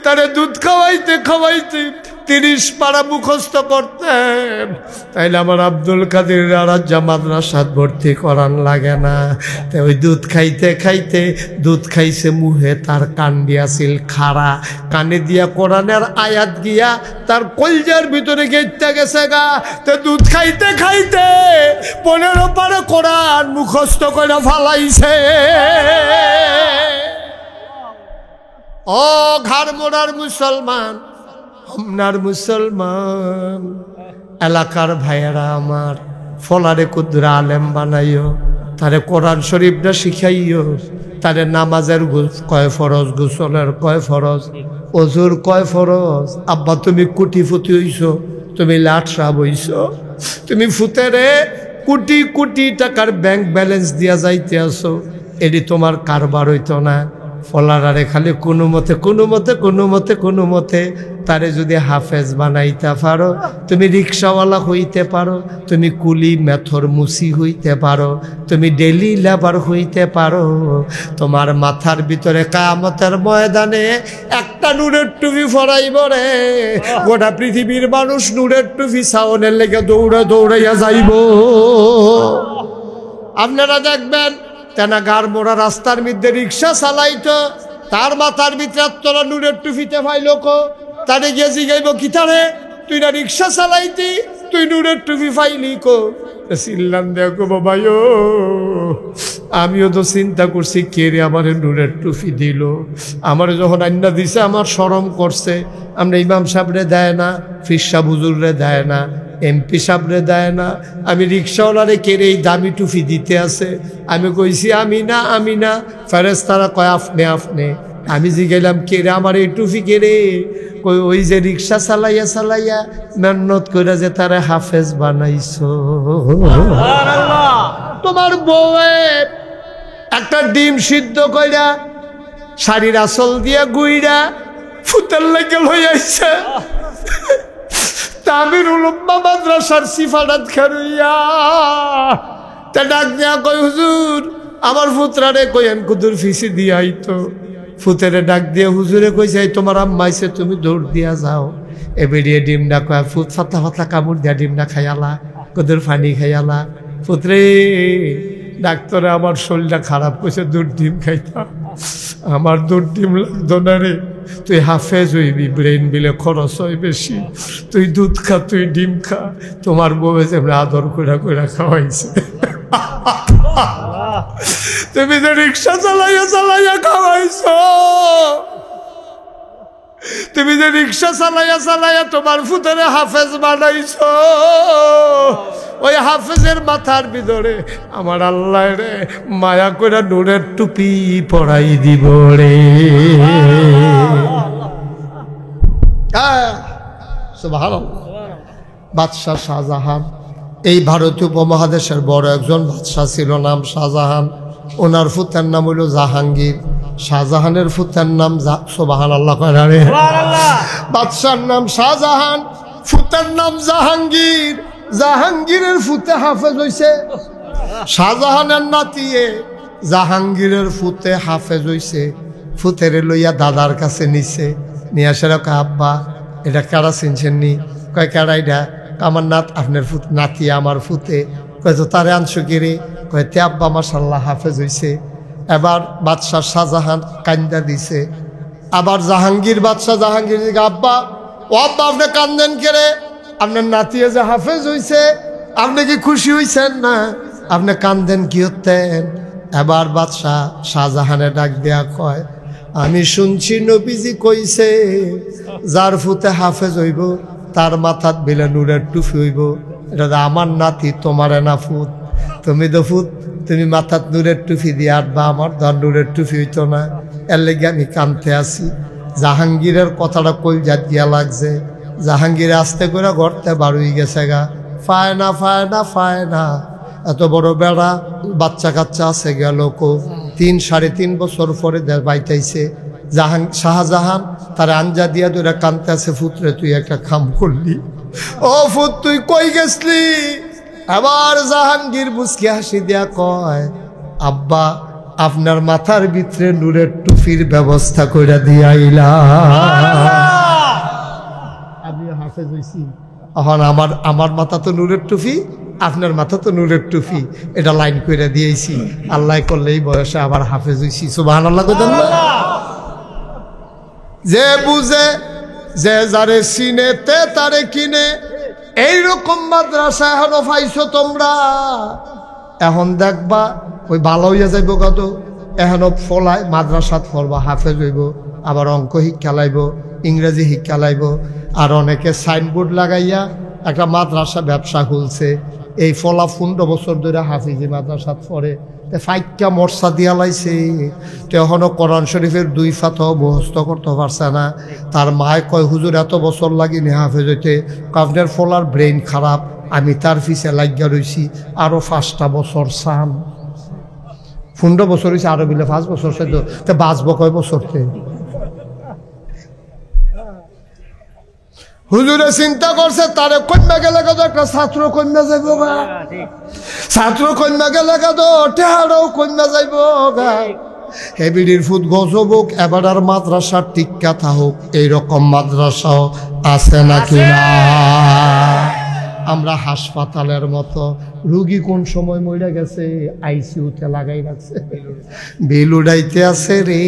তারে দুধ খাওয়াইতে খাওয়াইতে 30 পারা মুখস্থ করতেন, তাইলে আমার আব্দুল কাদের আর মাদ্রাসাত ভর্তি করান লাগে না। তাই ওই দুধ খাইতে খাইতে, দুধ খাইছে মুহে তার কান দিয়াছিল খাড়া, কানে দিয়া কোরআনের আয়াত গিয়া তার কলজার ভিতরে গেইতে গেছে গা। তো দুধ খাইতে খাইতে 15 পারা কোরআন মুখস্থ করে ফালাইছে। ও ঘর মোড়ার মুসলমান, আপনার মুসলমান এলাকার ভাইয়েরা আমার, ফলারে কুদরা আলেম বানাইও, তারে কোরআন শরীফটা শিখাইও, তারে নামাজের কয় ফরজ, গোসলের কয় ফরজ, অজুর কয় ফরজ। আব্বা তুমি কোটি ফুটি হইছ, তুমি লাটসা বইছ, তুমি ফুতেরে কোটি কোটি টাকার ব্যাংক ব্যালেন্স দিয়া যাইতে আসো, এটি তোমার কারবার হইতো না। ফলারারে খালি কোনো মতে তারে যদি হাফেজ বানাইতে পারো, তুমি রিক্সাওয়ালা হইতে পারো, তুমি কুলি মেথর মুসি হইতে পারো, তুমি ডেলি লেবার হইতে পারো, তোমার মাথার ভিতরে কিয়ামতের ময়দানে একটা নূরের টুপি ফরাইব রে, গোটা পৃথিবীর মানুষ নূরের টুপি সাউনের লেগে দৌড়াইয়া যাইব। আপনারা দেখবেন তেনা গাড় মোড়া রাস্তার মধ্যে রিক্সা চালাইতো, তার মাথার ভিতরে তোরা নূরের টুপিতে পাইল কো, তারে গিয়ে জিগাইব কি তারে, তুই না রিক্সা চালাইতি, তুই নূরের টুপি পাইলি কো? চিল্লান দেখো বাবাইও, আমিও তো চিন্তা করছি কে রে আমার নূরের টুপি দিল। আমার যখন আন্না দিছে আমার শরম করছে। আমরা ইমাম সাহেবরে দেয় না, ফির সাহেব হুজুররে দেয় না, এমপি সাহেবরে দেয় না, আমি রিক্সাওয়ালারে কেড়ে এই দামি টুপি দিতে আছে। আমি কইছি আমি না, ফেরেশতারা কয় আপনি। আমি জিগাইলাম কেড়ে আমার এই টুপি কেড়ে? কই ওই যে রিক্সা চালাইয়া মেহনত করে যে তারা হাফেজ বানাইছো। তোমার বউয়ের একটা ডিম সিদ্ধ কইরা শাড়ির আসল দিয়া গুইরা ফুতের লেগে লইয়াছে তামির উলুম্মা মাদ্রাসার সিফারাত খারুইয়া। তা ডাক দিয়া কই হুজুর আমার ফুতরারে কইেন কুদুর ফিসি দিয়াই তো। ফুতেরে ডাক দিয়ে হুজুরে কইছে তোমার আম্মাইছে তুমি দৌড় দিয়া যাও। এ বেরিয়ে ডিমটা কয় ফুত ফাতা কামড় দিয়া ডিমটা খাইয়ালা, কুদুর পানি খাইয়ালা। পুত্রে ডাক্তারে আমার শরীরটা খারাপ করছে, দুধ ডিম খাইতাম, আমার দুধ ডিম লাগতো না রে। তুই হাফেজ হইবি, ব্রেন বিলে খরচ হয় বেশি, তুই দুধ খা, তুই ডিম খা। তোমার বউ যেমন আদর কইরা খাওয়াইছে। তুমি যে রিক্সা চালাইয়া খাওয়াইছ, তুমি যে রিক্সা চালাইয়া তোমার ফুতরে হাফেজ বানাইছ, ওই হাফেজের মাথার ভিতরে আমার আল্লাহ রে মায়া করে নূরের টুপি পরাই দিব রে। সুবহানাল্লাহ। বাদশাহ শাহজাহান এই ভারতীয় উপমহাদেশের বড় একজন বাদশাহ ছিল, নাম শাহজাহান। ওনার ফুতের নাম হইল জাহাঙ্গীর। শাহজাহানের ফুতের নাম সুবহানাল্লাহ কয় রে। বাদশার নাম শাহজাহান, ফুতের নাম জাহাঙ্গীর। জাহাঙ্গীরের ফুতে হাফেজ হইছে, শাহজাহানের নাতিয়ে জাহাঙ্গীরের ফুতে হাফেজ হইছে। ফুতেরে লইয়া দাদার কাছে নিছে, নিয়ে আসে আব্বা এটা কারা চিনছেন নি? কয় কারা এটা? আমার আপনার নাতি আমার ফুতে। কয় তো তারে আনছো কিরে? কয় তে আব্বা মাশাআল্লাহ হাফেজ হইছে। এবার বাদশাহ শাহজাহান কান্দা দিছে। আবার জাহাঙ্গীর বাদশাহ জাহাঙ্গীর আব্বা আপনি কান্দেন কেরে? আপনার নাতিয়ে যে হাফেজ হইছে, আপনি কি খুশি হইছেন না? আপনি কান্দেন কি হতেন? এবার বাদশাহ শাহজাহানে ডাক দেয়া কয় আমি শুনছি নবীজি কইছে যার ফুতে হাফেজ হইব তার মাথাত বিলে নূরের টুপি হইব। এটা আমার নাতি, তোমার না ফুত। তুমি তো ফুত, তুমি মাথাত নূরের টুপি দিয়ে আটবা, আমার ধর নূরের টুপি হইতো না। এর লেগে আমি কানতে আসি। জাহাঙ্গীরের কথাটা কলজাত গিয়া লাগছে। জাহাঙ্গীর আস্তে করে ঘরতে বাড়ুই গেছে গা। ফায় না এত বড় বেড়া, বাচ্চা কাচ্চা আছে গেল কো। 3-3.5 বছর পরে বাইতাইছে। শাহজাহান তার আঞ্জা দিয়া ধরে কানতে আছে, ফুতরে তুই একটা খাম করলি, ও ফুত তুই কই গেছলি? আবার জাহাঙ্গীর মুচকি হাসি দিয়া কয় আব্বা আপনার মাথার ভিতরে নূরের টুপির ব্যবস্থা কইরা দিয়াইলা। আমি হাফেজ হইছি, এখন আমার মাথা তো নূরের টুপি, আপনার মাথা তো নূরের টুপি, এটা লাইন কইরা দিয়েছি। আল্লাহ করলেই বয়সে আবার হাফেজ হইছি। সুবহানাল্লাহ কইতেন না? যে বুঝে যে যারে চিনেতে তারে কিনে, এইরকম মাদ্রাসা এখনো পাইছো তোমরা। এখন দেখবা ওই ভালো হইয়া যাইব কত। এখনো ফলায় মাদ্রাসাত পড়বা, হাফেজ হইব, আবার অঙ্ক শিক্ষা লাইব, ইংরেজি শিক্ষা লাইব। আর অনেকে সাইনবোর্ড লাগাইয়া একটা মাদ্রাসা ব্যবসা খুলছে। এই ফলা 15 বছর ধরে হাফিজি মাদ্রাসাত পড়ে, ফাইক্কা মর্সা দিয়া লাইছে। তখনও কোরআন শরীফের 2 ফাতহ মুখস্থ করতে পারছে না। তার মায় কয় হুজুর এত বছর লাগিনি হাফেজ হইতে। আপনার ফলার ব্রেইন খারাপ, আমি তার পিছে লাগিয়া রইছি, আরো 5টা বছর চান। 15 বছর হয়েছে, আরো বিলে 5 বছর সে তো বাঁচবো কয় বছরতে? হুজুরে চিন্তা করছে তারে কন্যা গেলে কত একটা ছাত্র কন্যা যাইব গা, ছাত্র কন্যা গেলে কত টেহারাও কন্যা যাইব গা। হেবিডির ফুট গজবুক এবার আর মাদ্রাসার টিক্কা থাকুক, এইরকম মাদ্রাসাও আছে নাকি না? আমরা হাসপাতালের মতো রুগী কোন সময় মরে গেছে আইসিউতে লাগাই রাখছে, বিল উড়াইতে আছে রে,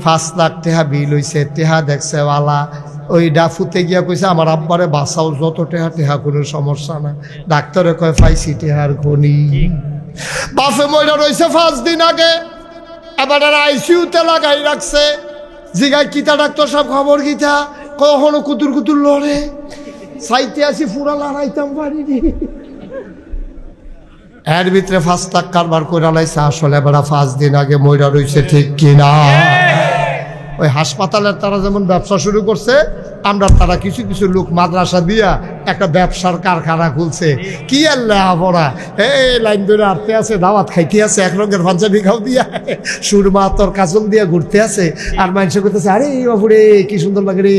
5 লাখ টাকা বিল হইছে, টেহা দেখছে ওয়ালা ওই ডাফুতে গিয়া কইছে আমার আব্বারে বাঁচাও, যত টেহা টেহা কোনো সমস্যা না। ডাক্তারে কয় পাইছি টেহার খনি। বাপে মরে রয়েছে 5 দিন আগে, এবার আইসিউতে লাগাই রাখছে। জিগাই কিতা ডাক্তার সব খবর কিতা, কখনো কুতুর কুতুর লড়ে, চাইতে আসি ফুরা লড়াইতাম পারিনি। এর ভিতরে 5 লাখ কারবার করে লাইছে, আসলে এবার 5 দিন আগে মইরা রয়েছে, ঠিক কিনা? ওই হাসপাতালের তারা যেমন ব্যবসা শুরু করছে, আমরা তারা কিছু কিছু লোক মাদ্রাসা দিয়া একটা ব্যবসার কারখানা খুলছে। কি আল্লাহ পড়া এই লাইন ধরে আটতে আছে, দাওয়াত খাইতে আছে, এক রঙের পাঞ্জাবি খাও দিয়া, সুরমা তোর কাজল দিয়া ঘুরতে আছে, আর মানুষ করতেছে আরে বাবুরে কি সুন্দর লাগে রে,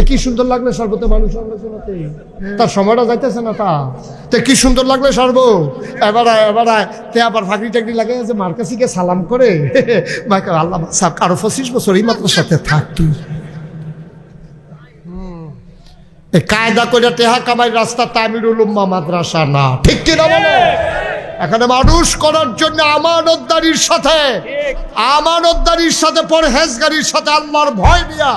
কি সুন্দর লাগলে সর্বতে মানুষ আলোচনাতে তার সময়টা যাইতেছে না, তা কি সুন্দর লাগলে সর্ব এবার তে আবার ফাঁকরি টাকরি লাগে যে মার কাছে গিয়ে সালাম করে আল্লাহ আরো 25 বছর এই মাত্র সাথে থাকতো। কায়দা করে টেহা কামাই রাস্তা তামিরুল উম্মাহ মাদ্রাসা না, ঠিক কিনা বলে? এখানে মানুষ করার জন্য আমানতদারির সাথে পরহেজগারির সাথে আল্লাহর ভয় দিয়া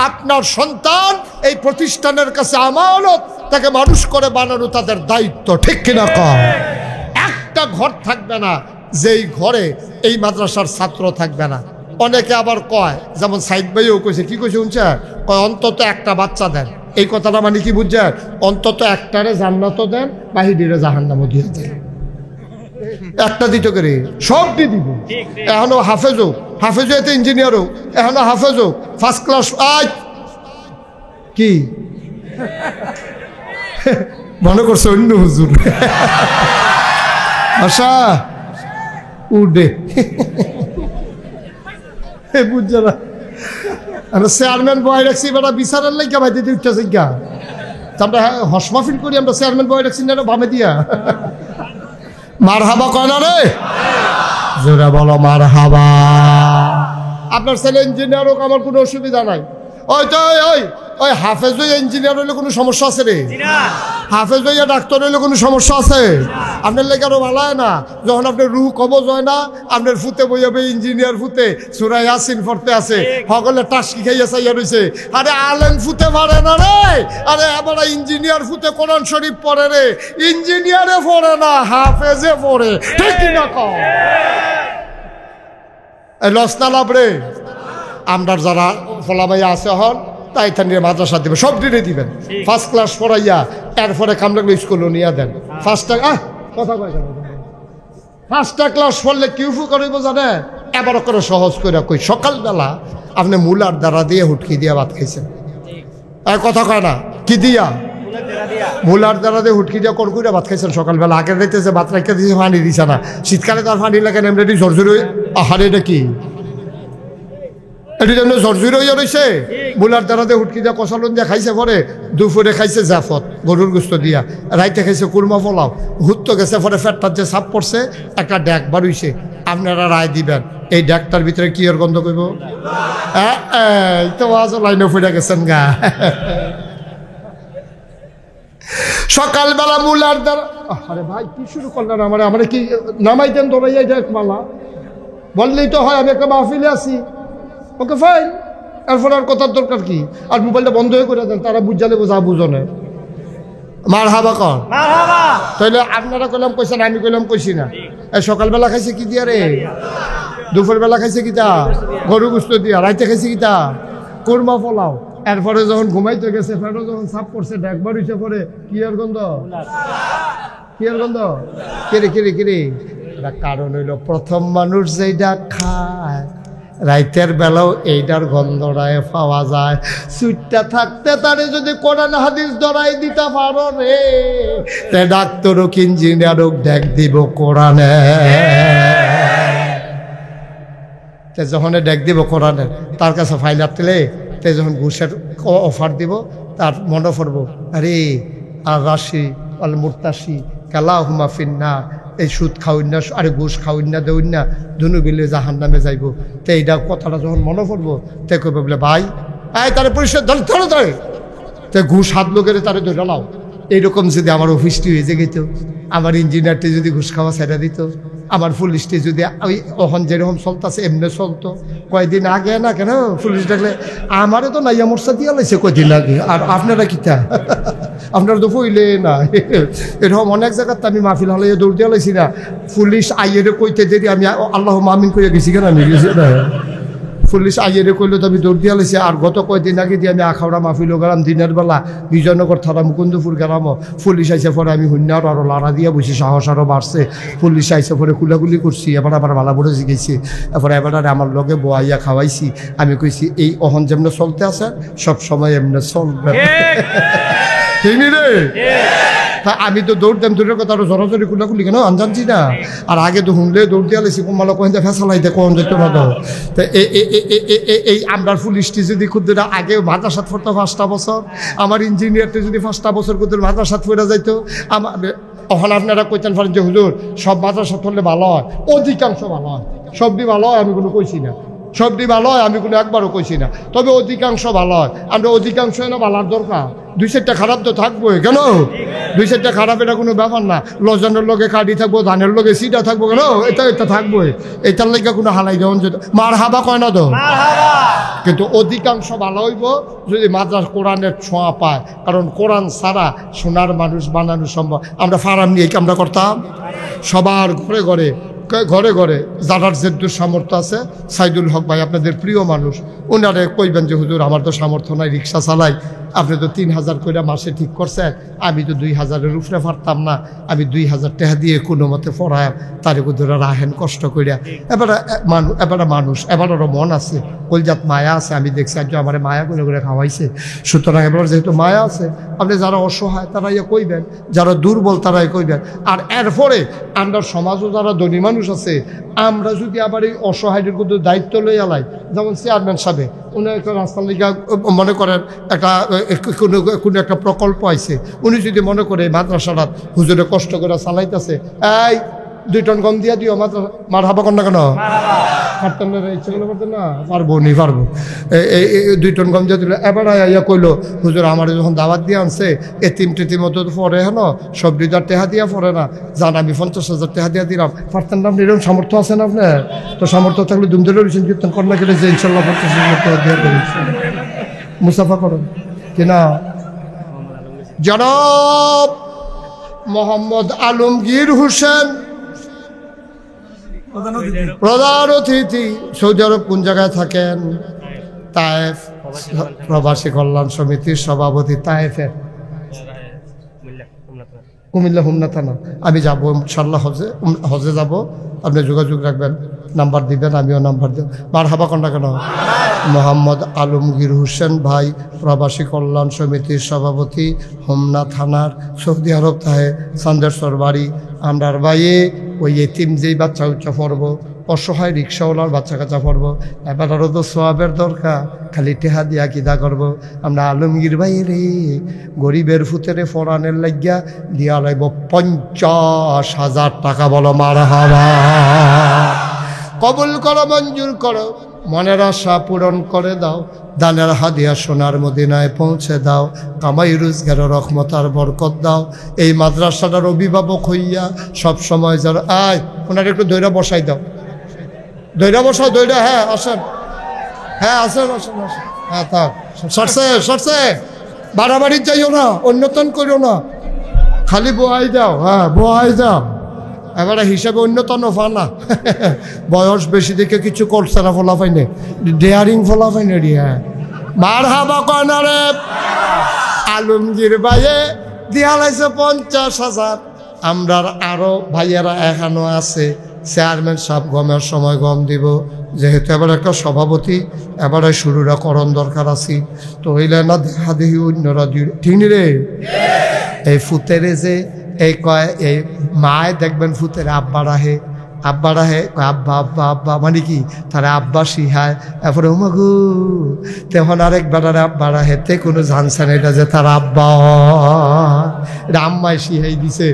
আপনার সন্তান এই প্রতিষ্ঠানের কাছে আমানত, তাকে মানুষ করে বানানো তাদের দায়িত্ব, ঠিক কিনা? একটা ঘর থাকবে না যেই ঘরে এই মাদ্রাসার ছাত্র থাকবে না। অনেকে আবার কয়, যেমন সাইদ ভাইও কইছে, কি কইছে শুনছে, কয় অন্তত একটা বাচ্চা দেন। এই কথাটা মানে কি বুঝছেন? অন্তত একটারে জান্নাত দেন, বাহিরে জাহান্নামও দিয়ে দেন। একটা দিত করে সব দিয়ে দিব। এখনো হাফেজ হোক, হাফেজ এতে ইঞ্জিনিয়ার হোক, এখনো হাফেজ হোক, 1st ক্লাস। আজ কি মনে করছে অন্য হুজুর আশা উঠে বুঝছে না। চেয়ারম্যান বয় রাখছি, বেটা বিচারের লাইকা ভাই দিতে উঠতেছে গা, আমরা হসমাফিল করি, আমরা চেয়ারম্যান বয় রাখছি না বামে দিয়া। মারহাবা কয় না রে, জোরে বলো মারহাবা। আপনার ছেলে ইঞ্জিনিয়ার হোক, আমার কোনো অসুবিধা নাই। ওই তো ওই হাফেজ হইয়া ইঞ্জিনিয়ার হইলে কোনো সমস্যা আছে রে? হাফেজ হইয়া ডাক্তার হইলে কোনো সমস্যা আছে? আপনার লেগে আরো ভালো হয় না, যখন আপনার রুহ কবজ হয় না, আপনার ফুতে বইয়াবে ইঞ্জিনিয়ার ফুতে সূরা ইয়াসিন পড়তে আছে, সকলে টাসকি খাইয়া চাইয়া রইছে। আরে আলেম ফুতে পারে না রে, আরে আবার ইঞ্জিনিয়ার ফুতে কোরআন শরীফ পড়ে রে, ইঞ্জিনিয়ারে পড়ে না, হাফেজে পড়ে, ঠিক কিনা কও? লস না লাভ রে। আমরা যারা ফলামাইয়া আছে হন তাই নিয়ে মাদ্রাসা দিবেন, সব দিনে দিবেন। 1st ক্লাস পড়াইয়া এরপরে কাম লাগলে স্কুলে নিয়ে দেন। 1টা ক্লাস পড়লে কি উপকার হইব জানে? এবার করে সহজ করে কই, সকালবেলা আপনি মূলার দ্বারা দিয়ে হুটকি দিয়া ভাত খাইছেন, কথা কয় না, কি দিয়া? মূলার দ্বারা দিয়ে হুটকি দিয়া কড়কুইরা ভাত খাইছেন সকালবেলা। আগে দিতেছে ভাত রাখতে দিয়েছে, পানি দিছে না, শীতকালে তার পানি লাগে না, এমনি ঝরঝরে আহারে এটা কি এটি যেমন ঝরঝরে হইয়া রয়েছে। মূলার দ্বারা দিয়ে হুটকি দিয়া কষালন দিয়া খাইছে, পরে দুপুরে খাইছে জাফত গরুর গোস্ত দিয়া, রাইতে খাইছে কুরমা পোলাও, হুত্ত গেছে, পরে ফেটটার যে সাপ পড়ছে একটা ড্যাক বাড়ুইছে। আপনারা রায় দিবেন এই ড্যাকটার ভিতরে কি এর গন্ধ করব? এই তো লাইনে ফুটে গেছেন গা। সকালবেলা মূলার দ্বারা, আরে ভাই কি শুরু করলেন? আমার কি নামাই দেন দৌড়াইয়া ড্যাক মালা বললেই তো হয়, আমি একটা মাহফিলে আছি, ওকে ফাইন, এরপর আর কথার দরকার কি? আর মোবাইলটা বন্ধ হয়ে করে দেন, তারা বুঝালে বোঝা বুঝনে। মারহাবা কর, তাইলে আপনারা কইলাম কইছেন, আমি কইলাম কইছি না। এই সকালবেলা খাইছে কি দিয়া রে? দুপুরবেলা খাইছে কিতা? গরু গোস্ত দিয়া। রাইতে খাইছে কিতা? কুরমা পোলাও। এরপরে যখন ঘুমাইতে গেছে, ফেরো যখন সাপ পড়ছে, ডেকবার হইছে, পরে কি আর গন্ধ? কি আর গন্ধ? কিরে কিরে কিরে? কারণ হইল প্রথম মানুষ যেটা খায় রাইতের বেলাও এইটার গন্ধটায় পাওয়া যায়। সুইটটা থাকতে তারে যদি কোরআন হাদিস ধরাই দিতে পারো রে, তে ডাক্তার হোক ইঞ্জিনিয়ার হোক দেখ দিব কোরআনে। তে যখন ডেক দিব কোরআনের, তার কাছে ফাইল আটলে তে যখন ঘুষের অফার দিব, তার মনে পড়বো আরে আর রাশি আল মুরতাসি কালা হুমা ফিন্না, এই সুদ খাওয়াই না আরে ঘুষ খাওয়াই না দেউন না, দুনু বিলে জাহান নামে যাইব। তো এইটা কথাটা যখন মনে পড়বো তে কবে বলে ভাই আয় তারে পরিষ্কার ধরে ধরে ধরে তে ঘুষ হাত লোকের তারে ধরে লাও। এইরকম যদি আমার অফিসটি হয়ে যে গেত, আমার ইঞ্জিনিয়ারটি যদি ঘুষ খাওয়া ছেড়ে দিত, আমার পুলিশটি যদি ওই ওখান যেরকম চলতেছে এমনি চলতো। কয়েকদিন আগে না কেন পুলিশ ডাকলে আমারও তো নাইয়া মোর্চা দিয়া লাইছে কয়দিন আগে, আর আপনারা কিতা আপনারা তো ফইলে না। এরকম অনেক জায়গাতে আমি মাহফিল হলে দৌড় দিয়া লাইছি না, পুলিশ আইয়েরে কইতে দেরি আমি আল্লাহ মামিন কইয়া গেছি কেন, আমি গেছি না পুলিশ আইয়েরে কইলে তো আমি দৌড় দিয়া লাইছি। আর গত কয়েকদিন আগে দিয়ে আমি আখাউড়া মাহফিলও গেলাম দিনের বেলা, বিজয়নগর থানা মুকুন্দপুর গেলামও, পুলিশ আইসে পরে আমি শূন্য আরো লাড়া দিয়া বসি, সাহস আরও বাড়ছে। পুলিশ আইসে পরে কুলাকুলি করছি, এবার আবার ভালো বড় শিখেছি। এরপরে এবার আমার লগে বোয়াইয়া খাওয়াইছি। আমি কইছি এই অহন যেমন চলতে আছে সব সময় এমনি চলবে, ঠিক নি রে? আমি তো দৌড়তাম, দূরের কথা আরো জড়াজড়ি কুলাকুলি কেন আনজানছি না। আর আগে তো হুমলে দৌড় দিয়ে আলেছি, কোমালো কহেন ফেসালাইতে কোন যেত না। তো এই আমরা পুলিশটি যদি খুদ্দের আগে মাদ্রাসাত পড়তো 5টা বছর, আমার ইঞ্জিনিয়ারটি যদি 5টা বছর খুদ্দের মাদ্রাসাত পড়ে যাইতো, আমার তখন আপনারা কইতেন পারেন যে হুজুর সব মাদ্রাসাত পড়লে ভালো হয়, অধিকাংশ ভালো হয়। সবটি ভালো হয় আমি কোনো কইছি না, সবটি ভালো হয় আমি কোনো একবারও কইছি না, তবে অধিকাংশ ভালো হয়। আমরা অধিকাংশ না ভালোর দরকার, 2-4টা খারাপ তো থাকবোই কেন, 2-4টা খারাপ এটা কোনো ব্যাপার না। লজনের লগে কাঠি থাকবো, ধানের লগে সিটা থাকবো কেন, এটা থাকবোই। এটার লেগে কোনো হালাই যেমন মার হাবা কয় না তো, কিন্তু অধিকাংশ ভালো হইব যদি মাদ্রাস কোরআনের ছোঁয়া পায়। কারণ কোরআন ছাড়া সোনার মানুষ বানানো সম্ভব। আমরা ফার্ম নিয়ে কি আমরা করতাম, সবার ঘরে ঘরে ঘরে ঘরে যারার যেদুর সামর্থ্য আছে, সাইদুল হক ভাই আপনাদের প্রিয় মানুষ, ওনারে কইবেন যে হুজুর আমার তো সামর্থ্য নাই, রিক্সা চালাই, আপনি তো 3000 করে মাসে ঠিক করছেন, আমি তো 2000-এর উপরে পারতাম না, আমি 2000 টাকা দিয়ে কোনো মতে পড়ায় তারে ধরে রাহেন কষ্ট করিয়া। এবারে মানুষ এবারেরও মন আছে, কলজাত মায়া আছে। আমি দেখছি আজ আমার মায়া করে করে খাওয়াইছে। সুতরাং এবার যেহেতু মায়া আছে, আপনি যারা অসহায় তারা ইয়ে কইবেন, যারা দুর্বল তারাই কইবেন। আর এরপরে আমরা সমাজও যারা ধনী মানুষ আছে, আমরা যদি আবার এই অসহায়দের কিন্তু দায়িত্ব লই আলাই, যেমন চেয়ারম্যান সাহেব উনি একটা রাস্তার লিগা মনে করেন একটা কোনো একটা প্রকল্প আইছে, উনি যদি মনে করে মাদ্রাসাটা হুজুরে কষ্ট করে চালাইতেছে, এই 2 টন গম দিয়া দিও, মার হাবা কর না কেন, পারতেন না ইচ্ছে করলে পারতেন না, পারবো নি পারবো, এই 2 টন গম দিয়ে দিল। এবার ইয়া কইলো হুজুর আমার যখন দাওয়াত দিয়ে আনছে এতিম মতো পরে হেন সব 2,000 টাকা দিয়া পড়ে না, জান আমি 50,000 টাকা দিয়া দিলাম, পারতেন না? আপনি এরকম সামর্থ্য আছেন আপনার? তো সামর্থ্য থাকলে দুমদুল হোসেন কীর্তন কন্যা কেটে যে ইনশাল্লাহ 50,000 টাকা দিয়ে দেবেন, মুসাফা করেন কিনা। জনাব মোহাম্মদ আলমগীর হোসেন প্রধান অতিথি, সৌদি আরব কোন জায়গায় থাকেন? তায়েফ, প্রবাসী কল্যাণ সমিতির সভাপতি তায়েফের, কুমিল্লা হুমনা থানা। আমি যাবো ইনশাল্লাহ হজে যাব, আপনি যোগাযোগ রাখবেন, নাম্বার দিবেন, আমিও নাম্বার দেব। মার হাবা কন্যা কেন? মোহাম্মদ আলমগীর হোসেন ভাই, প্রবাসী কল্যাণ সমিতির সভাপতি, হোমনা থানার, সৌদি আরব তাহে সান্দেশ্বর বাড়ি। আমরার বাইয়ে ওই এতিম যেই বাচ্চা উচ্চা পড়বো, অসহায় রিক্সাওয়ালার বাচ্চা কাচ্চা পড়বো, এবার আরও তো সোয়াবের দরকার, খালি টেহা দিয়া কিদা করবো। আমরা আলমগীর ভাই রে গরিবের ফুতেরে ফরানের লাগিয়া দিয়া লাগবো 50,000 টাকা। বলো মারহাবা। কবুল করো, মঞ্জুর করো, মনের আশা পূরণ করে দাও, দানের হাদিয়া সোনার মদিনায় পৌঁছে দাও, কামাই রোজগারের রহমত আর বরকত দাও। এই মাদ্রাসাটার অভিভাবক হইয়া সব সময় যারা আয় ওনার একটু দৈরা বসাই দাও, দৈরা বসাও, দৈরা। হ্যাঁ আসেন, হ্যাঁ আসেন আসেন আসেন, হ্যাঁ থাক, সরছে সরছে, বাড়াবাড়ি যাইও না, অন্যতন করিও না, খালি বোয়াই দাও। হ্যাঁ বোয়াই দাও, এবারে হিসাবে অন্যতন ফানা, বয়স বেশি দেখে কিছু করছে না, ফোলা পাইনে ডেয়ারিং ফোলা পাইনে রিয়া। মার হাবা কয়না রে। আলমগীর ভাইয়ে দিয়া লাইছে 50,000। আমরার আরো ভাইয়েরা এখানো আছে, চেয়ারম্যান সাহেব গমের সময় গম দিব, যেহেতু এবার একটা সভাপতি এবারে শুরুরা করণ দরকার আছি, তো হইলে না দেখা দেখি অন্যরা ঠিক নি রে। এই ফুতেরে যে এই কয় এই মায় দেখবেন ফুতেরে আব্বা রাহে আব্বা আব্বা আব্বা মানে কি তারা আব্বা শিহায়, এরপরে মাগু তখন আরেক বেড়ারে আব্বা রাহে, তে কোনো জানছে না এটা যে তার আব্বা, এটা আম্মায় শিহাই দিছে।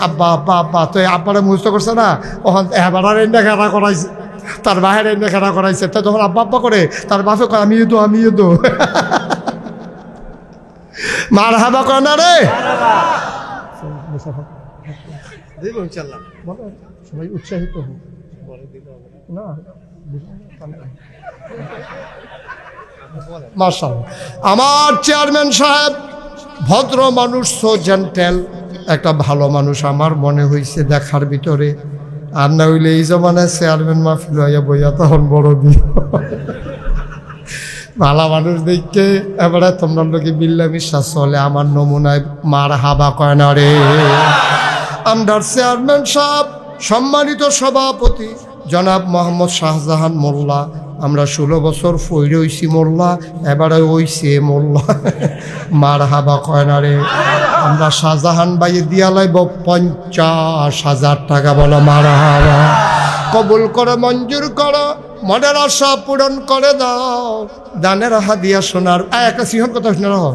আব্বা আব্বা আব্বা তো আব্বারে মুস্ত করছে না, তখন এবারে এনে খেলা করাইছে, তার বাহের এনে খেলা করাইছে, তো তখন আব্বা আব্বা করে তার বাপে কয় আমিও তো মার হাবা কয় না রে। সবাই উৎসাহিত হোক না, মাশাআল্লাহ। আমার চেয়ারম্যান সাহেব ভদ্র মানুষ, সো জেন্টেল, একটা ভালো মানুষ আমার মনে হয়েছে দেখার ভিতরে। আর না হইলে এই জমানায় চেয়ারম্যান মাহফিল হইয়া বইয়া তখন বড় দিন ভালো মানুষ দেখতে এবারে তোমরা লোকে বিল্লা বিশ্বাস চলে, আমার নমুনায় মার হাবা কয় না রে। আমরার চেয়ারম্যান সাহেব সম্মানিত সভাপতি জনাব মোহাম্মদ শাহজাহান মোল্লা, আমরা 16 বছর ফইরে হইছি মোল্লা, এবারে হইছে মোল্লা, মার হাবা কয় না রে। আমরা শাহজাহান বাইয়ে দিয়া লাইব 50,000 টাকা, বলো মার হাবা। কবুল করে মঞ্জুর করো, মনের আশা পূরণ করে দাও, দানের হাদিয়া সোনার। একটা সিংহর কথা শুনে রাখো,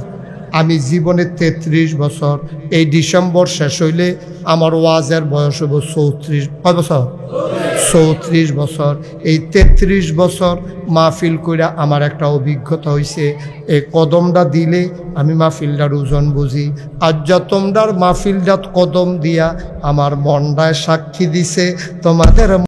আমি জীবনে 33 বছর, এই ডিসেম্বর শেষ হইলে আমার ওয়াজের বয়স হইব 34 বছর, 34 বছর। এই 33 বছর মাহফিল কইরা আমার একটা অভিজ্ঞতা হইছে, এই কদমটা দিলে আমি মাহফিলটার ওজন বুঝি। আজ যা তোমরার মাহফিলটা কদম দিয়া আমার মনটায় সাক্ষী দিছে, তোমাদের